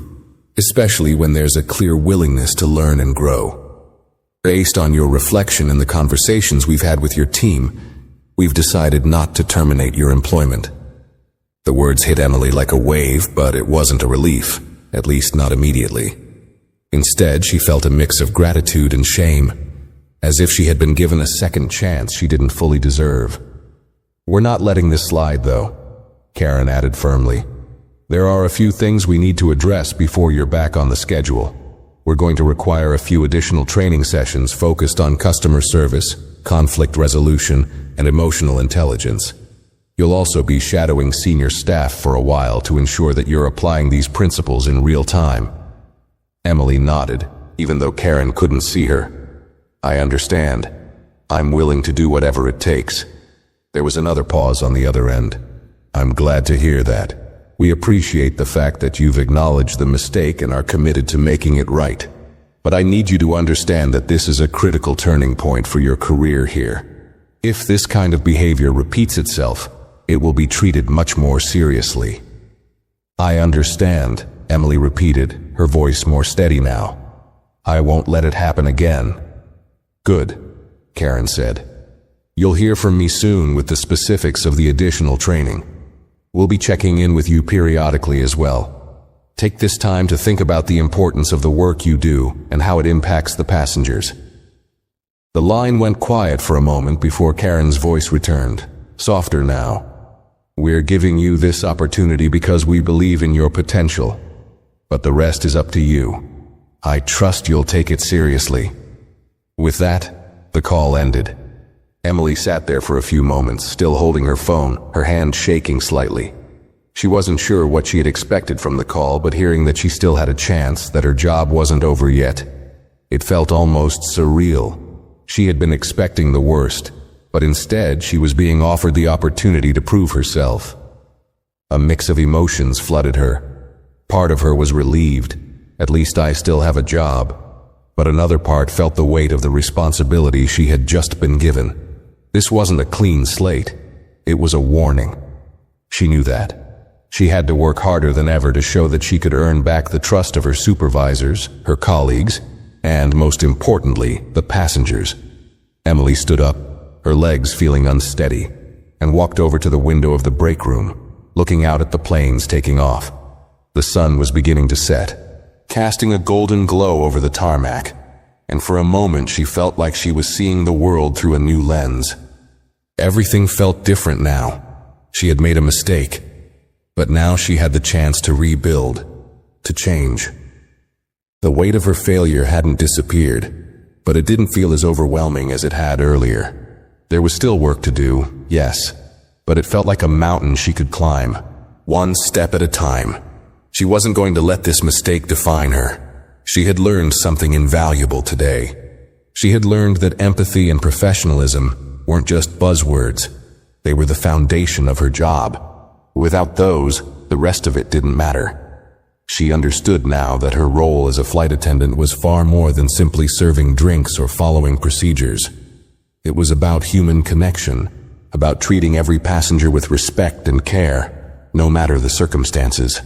especially when there's a clear willingness to learn and grow. Based on your reflection and the conversations we've had with your team, we've decided not to terminate your employment. The words hit Emily like a wave, but it wasn't a relief, at least not immediately. Instead, she felt a mix of gratitude and shame, as if she had been given a second chance she didn't fully deserve. We're not letting this slide, though, Karen added firmly. There are a few things we need to address before you're back on the schedule. We're going to require a few additional training sessions focused on customer service, conflict resolution, and emotional intelligence. You'll also be shadowing senior staff for a while to ensure that you're applying these principles in real time. Emily nodded, even though Karen couldn't see her. I understand. I'm willing to do whatever it takes. There was another pause on the other end. I'm glad to hear that. We appreciate the fact that you've acknowledged the mistake and are committed to making it right. But I need you to understand that this is a critical turning point for your career here. If this kind of behavior repeats itself, it will be treated much more seriously. I understand, Emily repeated, her voice more steady now. I won't let it happen again. Good, Karen said. You'll hear from me soon with the specifics of the additional training. We'll be checking in with you periodically as well. Take this time to think about the importance of the work you do and how it impacts the passengers. The line went quiet for a moment before Karen's voice returned, softer now. We're giving you this opportunity because we believe in your potential, but the rest is up to you. I trust you'll take it seriously. With that, the call ended. Emily sat there for a few moments, still holding her phone, her hand shaking slightly. She wasn't sure what she had expected from the call, but hearing that she still had a chance, that her job wasn't over yet, it felt almost surreal. She had been expecting the worst, but instead she was being offered the opportunity to prove herself. A mix of emotions flooded her. Part of her was relieved. At least I still have a job. But another part felt the weight of the responsibility she had just been given. This wasn't a clean slate. It was a warning. She knew that. She had to work harder than ever to show that she could earn back the trust of her supervisors, her colleagues, and most importantly, the passengers. Emily stood up, her legs feeling unsteady, and walked over to the window of the break room, looking out at the planes taking off. The sun was beginning to set, casting a golden glow over the tarmac, and for a moment she felt like she was seeing the world through a new lens. Everything felt different now. She had made a mistake, but now she had the chance to rebuild, to change. The weight of her failure hadn't disappeared, but it didn't feel as overwhelming as it had earlier. There was still work to do, yes, but it felt like a mountain she could climb, one step at a time. She wasn't going to let this mistake define her. She had learned something invaluable today. She had learned that empathy and professionalism weren't just buzzwords. They were the foundation of her job. Without those, the rest of it didn't matter. She understood now that her role as a flight attendant was far more than simply serving drinks or following procedures. It was about human connection, about treating every passenger with respect and care, no matter the circumstances.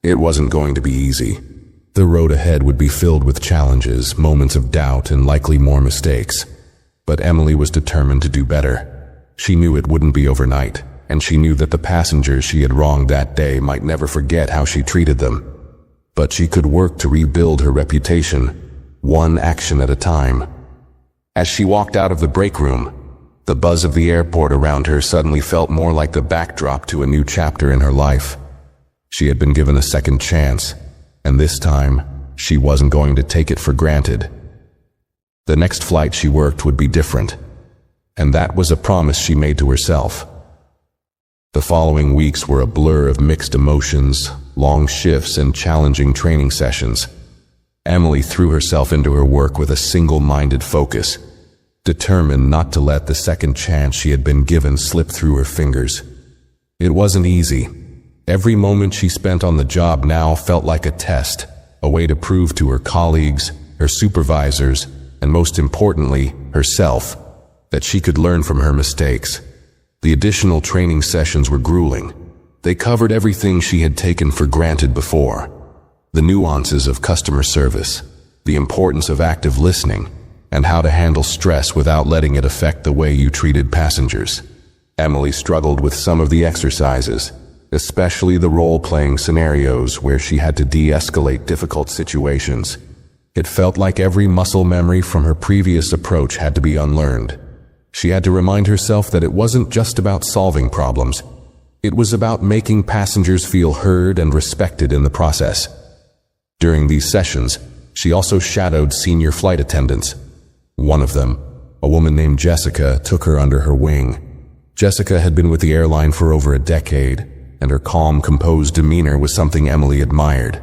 It wasn't going to be easy. The road ahead would be filled with challenges, moments of doubt, and likely more mistakes. But Emily was determined to do better. She knew it wouldn't be overnight, and she knew that the passengers she had wronged that day might never forget how she treated them. But she could work to rebuild her reputation, one action at a time. As she walked out of the break room, the buzz of the airport around her suddenly felt more like the backdrop to a new chapter in her life. She had been given a second chance, and this time, she wasn't going to take it for granted. The next flight she worked would be different, and that was a promise she made to herself. The following weeks were a blur of mixed emotions, long shifts, and challenging training sessions. Emily threw herself into her work with a single-minded focus, determined not to let the second chance she had been given slip through her fingers. It wasn't easy. Every moment she spent on the job now felt like a test, a way to prove to her colleagues, her supervisors, and most importantly, herself, that she could learn from her mistakes. The additional training sessions were grueling. They covered everything she had taken for granted before. The nuances of customer service, the importance of active listening, and how to handle stress without letting it affect the way you treated passengers. Emily struggled with some of the exercises, especially the role-playing scenarios where she had to de-escalate difficult situations. It felt like every muscle memory from her previous approach had to be unlearned. She had to remind herself that it wasn't just about solving problems. It was about making passengers feel heard and respected in the process. During these sessions, she also shadowed senior flight attendants. One of them, a woman named Jessica, took her under her wing. Jessica had been with the airline for over a decade, and her calm, composed demeanor was something Emily admired.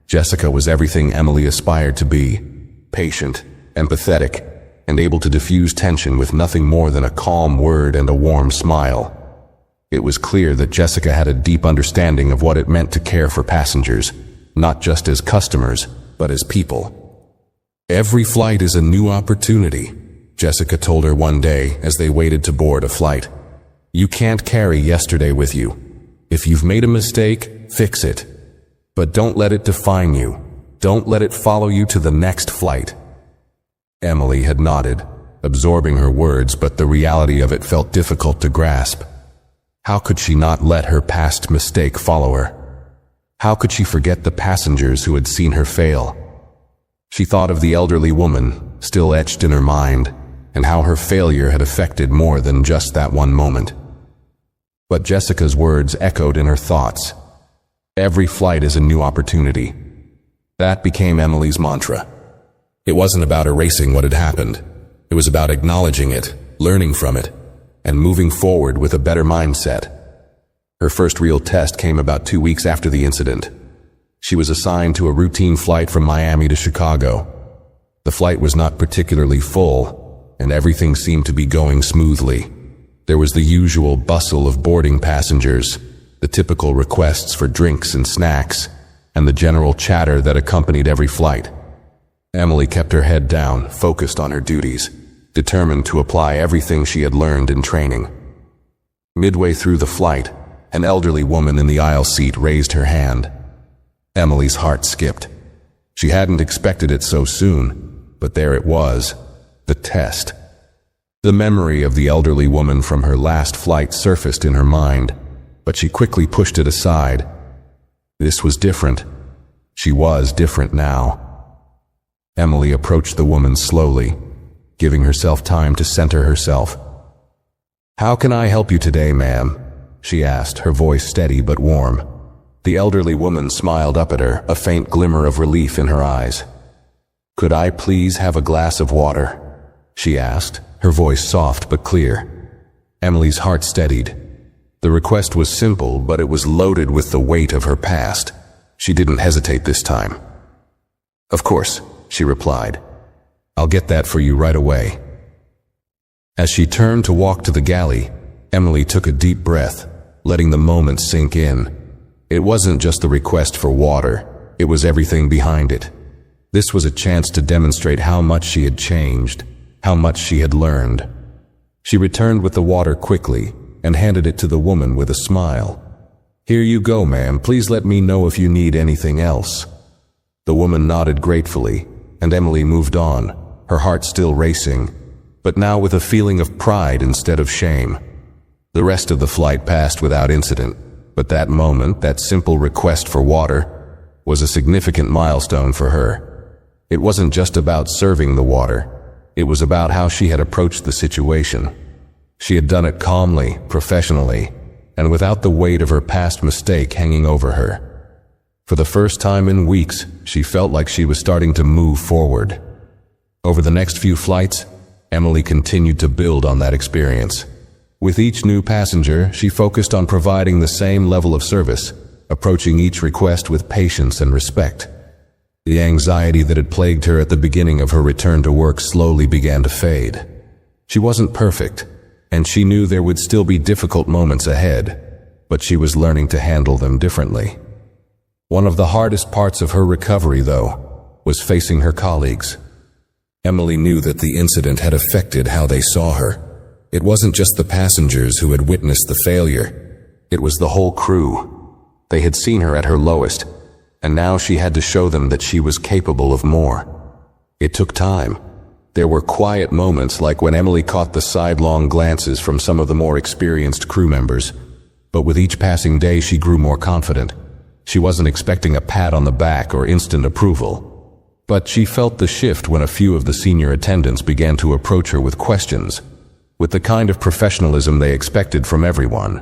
Jessica was everything Emily aspired to be: patient, empathetic, and able to diffuse tension with nothing more than a calm word and a warm smile. It was clear that Jessica had a deep understanding of what it meant to care for passengers, not just as customers, but as people. "Every flight is a new opportunity," Jessica told her one day as they waited to board a flight. "You can't carry yesterday with you. If you've made a mistake, fix it. But don't let it define you. Don't let it follow you to the next flight." Emily had nodded, absorbing her words, but the reality of it felt difficult to grasp. How could she not let her past mistake follow her? How could she forget the passengers who had seen her fail? She thought of the elderly woman, still etched in her mind, and how her failure had affected more than just that one moment. But Jessica's words echoed in her thoughts. Every flight is a new opportunity. That became Emily's mantra. It wasn't about erasing what had happened. It was about acknowledging it, learning from it, and moving forward with a better mindset. Her first real test came about 2 weeks after the incident. She was assigned to a routine flight from Miami to Chicago. The flight was not particularly full, and everything seemed to be going smoothly. There was the usual bustle of boarding passengers, the typical requests for drinks and snacks, and the general chatter that accompanied every flight. Emily kept her head down, focused on her duties, determined to apply everything she had learned in training. Midway through the flight, an elderly woman in the aisle seat raised her hand. Emily's heart skipped. She hadn't expected it so soon, but there it was, the test. The memory of the elderly woman from her last flight surfaced in her mind, but she quickly pushed it aside. This was different. She was different now. Emily approached the woman slowly, giving herself time to center herself. "How can I help you today, ma'am?" she asked, her voice steady but warm. The elderly woman smiled up at her, a faint glimmer of relief in her eyes. "Could I please have a glass of water?" she asked, her voice soft but clear. Emily's heart steadied. The request was simple, but it was loaded with the weight of her past. She didn't hesitate this time. "Of course," she replied. "I'll get that for you right away." As she turned to walk to the galley, Emily took a deep breath, letting the moment sink in. It wasn't just the request for water, it was everything behind it. This was a chance to demonstrate how much she had changed, how much she had learned. She returned with the water quickly and handed it to the woman with a smile. "Here you go, ma'am. Please let me know if you need anything else." The woman nodded gratefully, and Emily moved on, her heart still racing, but now with a feeling of pride instead of shame. The rest of the flight passed without incident, but that moment, that simple request for water, was a significant milestone for her. It wasn't just about serving the water, it was about how she had approached the situation. She had done it calmly, professionally, and without the weight of her past mistake hanging over her. For the first time in weeks, she felt like she was starting to move forward. Over the next few flights, Emily continued to build on that experience. With each new passenger, she focused on providing the same level of service, approaching each request with patience and respect. The anxiety that had plagued her at the beginning of her return to work slowly began to fade. She wasn't perfect, and she knew there would still be difficult moments ahead, but she was learning to handle them differently. One of the hardest parts of her recovery, though, was facing her colleagues. Emily knew that the incident had affected how they saw her. It wasn't just the passengers who had witnessed the failure. It was the whole crew. They had seen her at her lowest, and now she had to show them that she was capable of more. It took time. There were quiet moments like when Emily caught the sidelong glances from some of the more experienced crew members, but with each passing day she grew more confident. She wasn't expecting a pat on the back or instant approval, but she felt the shift when a few of the senior attendants began to approach her with questions, with the kind of professionalism they expected from everyone.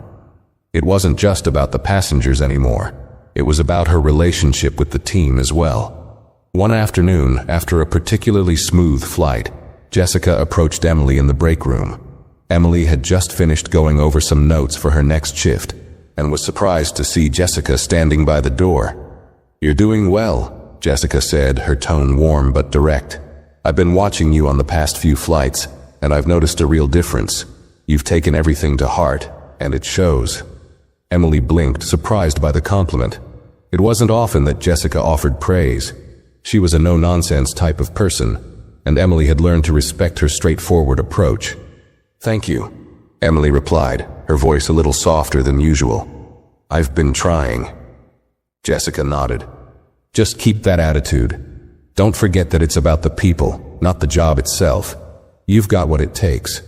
It wasn't just about the passengers anymore. It was about her relationship with the team as well. One afternoon, after a particularly smooth flight, Jessica approached Emily in the break room. Emily had just finished going over some notes for her next shift, and was surprised to see Jessica standing by the door. "You're doing well," Jessica said, her tone warm but direct. I've been watching you on the past few flights, and I've noticed a real difference. You've taken everything to heart, and it shows." Emily blinked, surprised by the compliment. It wasn't often that Jessica offered praise. She was a no-nonsense type of person, and Emily had learned to respect her straightforward approach. "Thank you," Emily replied, her voice a little softer than usual. "I've been trying." Jessica nodded. "Just keep that attitude. Don't forget that it's about the people, not the job itself. You've got what it takes.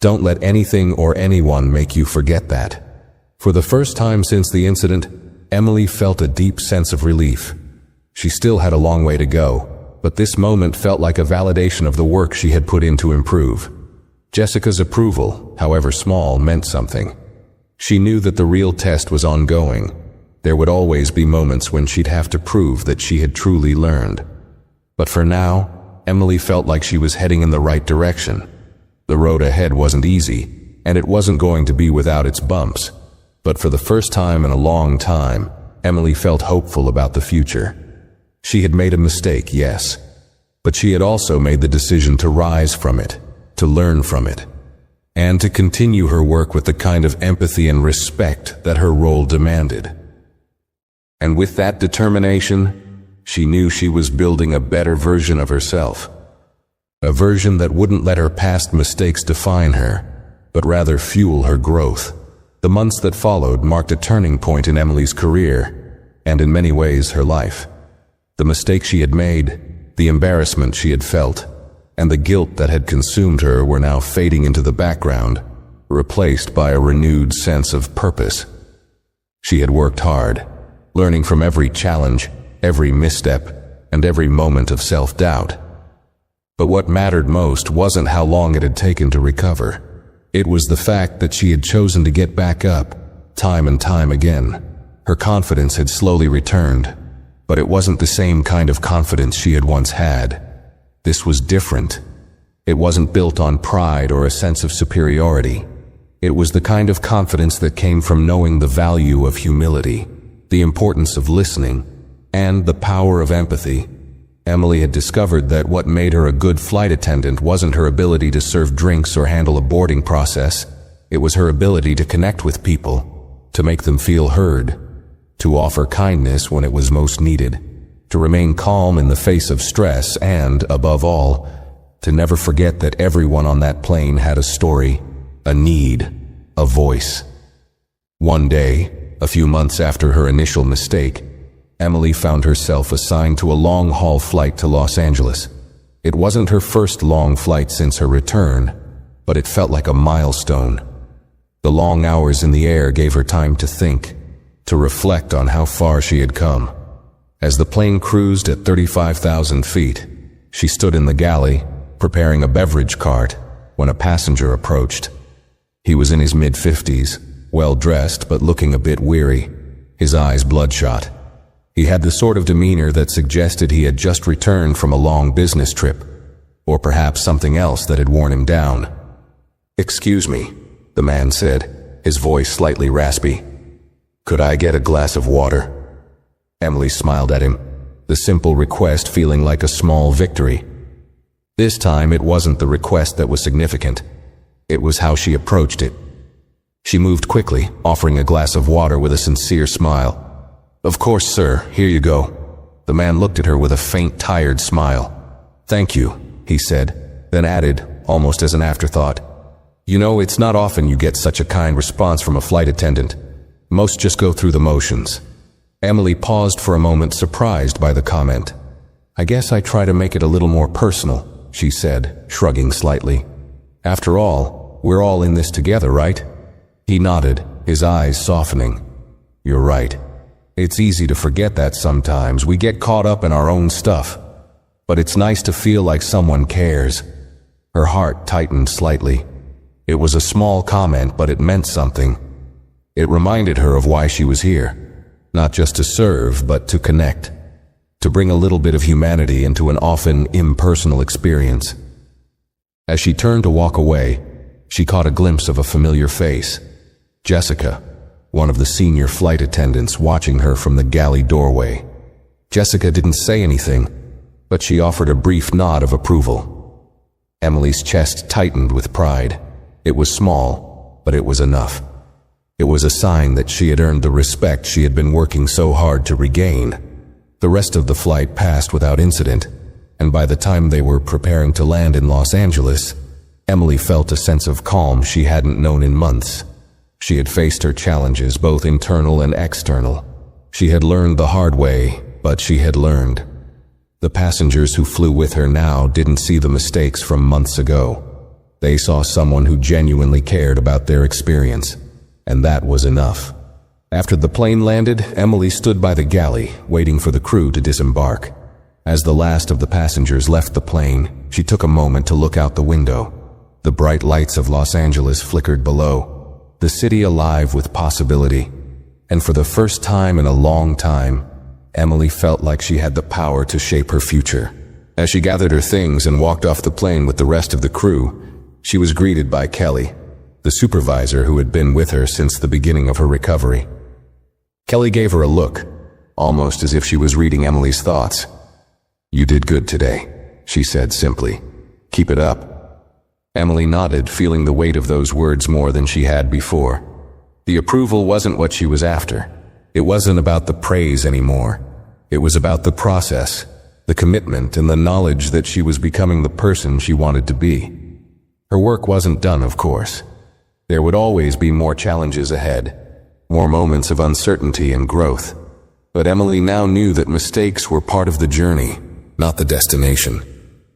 Don't let anything or anyone make you forget that." For the first time since the incident, Emily felt a deep sense of relief. She still had a long way to go, but this moment felt like a validation of the work she had put in to improve. Jessica's approval, however small, meant something. She knew that the real test was ongoing. There would always be moments when she'd have to prove that she had truly learned. But for now, Emily felt like she was heading in the right direction. The road ahead wasn't easy, and it wasn't going to be without its bumps. But for the first time in a long time, Emily felt hopeful about the future. She had made a mistake, yes, but she had also made the decision to rise from it, to learn from it, and to continue her work with the kind of empathy and respect that her role demanded. And with that determination, she knew she was building a better version of herself. A version that wouldn't let her past mistakes define her, but rather fuel her growth. The months that followed marked a turning point in Emily's career, and in many ways her life. The mistakes she had made, the embarrassment she had felt, and the guilt that had consumed her were now fading into the background, replaced by a renewed sense of purpose. She had worked hard, learning from every challenge, every misstep, and every moment of self-doubt. But what mattered most wasn't how long it had taken to recover. It was the fact that she had chosen to get back up, time and time again. Her confidence had slowly returned, but it wasn't the same kind of confidence she had once had. This was different. It wasn't built on pride or a sense of superiority. It was the kind of confidence that came from knowing the value of humility, the importance of listening, and the power of empathy. Emily had discovered that what made her a good flight attendant wasn't her ability to serve drinks or handle a boarding process. It was her ability to connect with people, to make them feel heard, to offer kindness when it was most needed, to remain calm in the face of stress, and, above all, to never forget that everyone on that plane had a story, a need, a voice. One day, a few months after her initial mistake, Emily found herself assigned to a long-haul flight to Los Angeles. It wasn't her first long flight since her return, but it felt like a milestone. The long hours in the air gave her time to think, to reflect on how far she had come. As the plane cruised at 35,000 feet, she stood in the galley, preparing a beverage cart, when a passenger approached. He was in his mid-50s, well-dressed but looking a bit weary, his eyes bloodshot. He had the sort of demeanor that suggested he had just returned from a long business trip, or perhaps something else that had worn him down. "Excuse me," the man said, his voice slightly raspy. "Could I get a glass of water?" Emily smiled at him, the simple request feeling like a small victory. This time it wasn't the request that was significant. It was how she approached it. She moved quickly, offering a glass of water with a sincere smile. "Of course, sir, here you go." The man looked at her with a faint, tired smile. "Thank you," he said, then added, almost as an afterthought, "You know, it's not often you get such a kind response from a flight attendant. Most just go through the motions." Emily paused for a moment, surprised by the comment. "I guess I try to make it a little more personal," she said, shrugging slightly. "After all, we're all in this together, right?" He nodded, his eyes softening. "You're right. It's easy to forget that sometimes. We get caught up in our own stuff. But it's nice to feel like someone cares." Her heart tightened slightly. It was a small comment, but it meant something. It reminded her of why she was here. Not just to serve, but to connect. To bring a little bit of humanity into an often impersonal experience. As she turned to walk away, she caught a glimpse of a familiar face. Jessica, one of the senior flight attendants, watching her from the galley doorway. Jessica didn't say anything, but she offered a brief nod of approval. Emily's chest tightened with pride. It was small, but it was enough. It was a sign that she had earned the respect she had been working so hard to regain. The rest of the flight passed without incident, and by the time they were preparing to land in Los Angeles, Emily felt a sense of calm she hadn't known in months. She had faced her challenges, both internal and external. She had learned the hard way, but she had learned. The passengers who flew with her now didn't see the mistakes from months ago. They saw someone who genuinely cared about their experience, and that was enough. After the plane landed, Emily stood by the galley, waiting for the crew to disembark. As the last of the passengers left the plane, she took a moment to look out the window. The bright lights of Los Angeles flickered below, the city alive with possibility. And for the first time in a long time, Emily felt like she had the power to shape her future. As she gathered her things and walked off the plane with the rest of the crew, she was greeted by Kelly, the supervisor who had been with her since the beginning of her recovery. Kelly gave her a look, almost as if she was reading Emily's thoughts. "You did good today," she said simply. "Keep it up." Emily nodded, feeling the weight of those words more than she had before. The approval wasn't what she was after. It wasn't about the praise anymore. It was about the process, the commitment, and the knowledge that she was becoming the person she wanted to be. Her work wasn't done, of course. There would always be more challenges ahead, more moments of uncertainty and growth. But Emily now knew that mistakes were part of the journey, not the destination.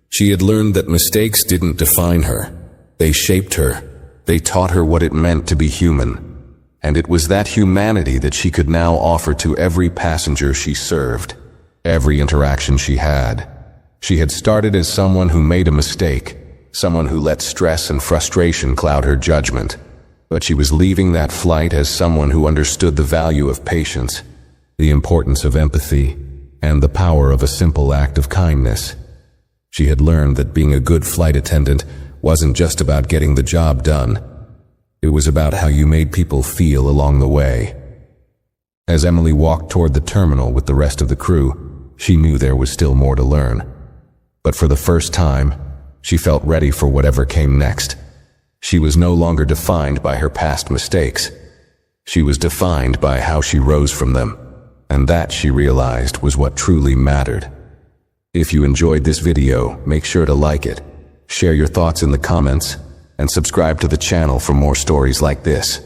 She had learned that mistakes didn't define her. They shaped her. They taught her what it meant to be human. And it was that humanity that she could now offer to every passenger she served, every interaction she had. She had started as someone who made a mistake, someone who let stress and frustration cloud her judgment. But she was leaving that flight as someone who understood the value of patience, the importance of empathy, and the power of a simple act of kindness. She had learned that being a good flight attendant wasn't just about getting the job done. It was about how you made people feel along the way. As Emily walked toward the terminal with the rest of the crew, she knew there was still more to learn. But for the first time, she felt ready for whatever came next. She was no longer defined by her past mistakes. She was defined by how she rose from them, and that, she realized, was what truly mattered. If you enjoyed this video, make sure to like it, share your thoughts in the comments, and subscribe to the channel for more stories like this.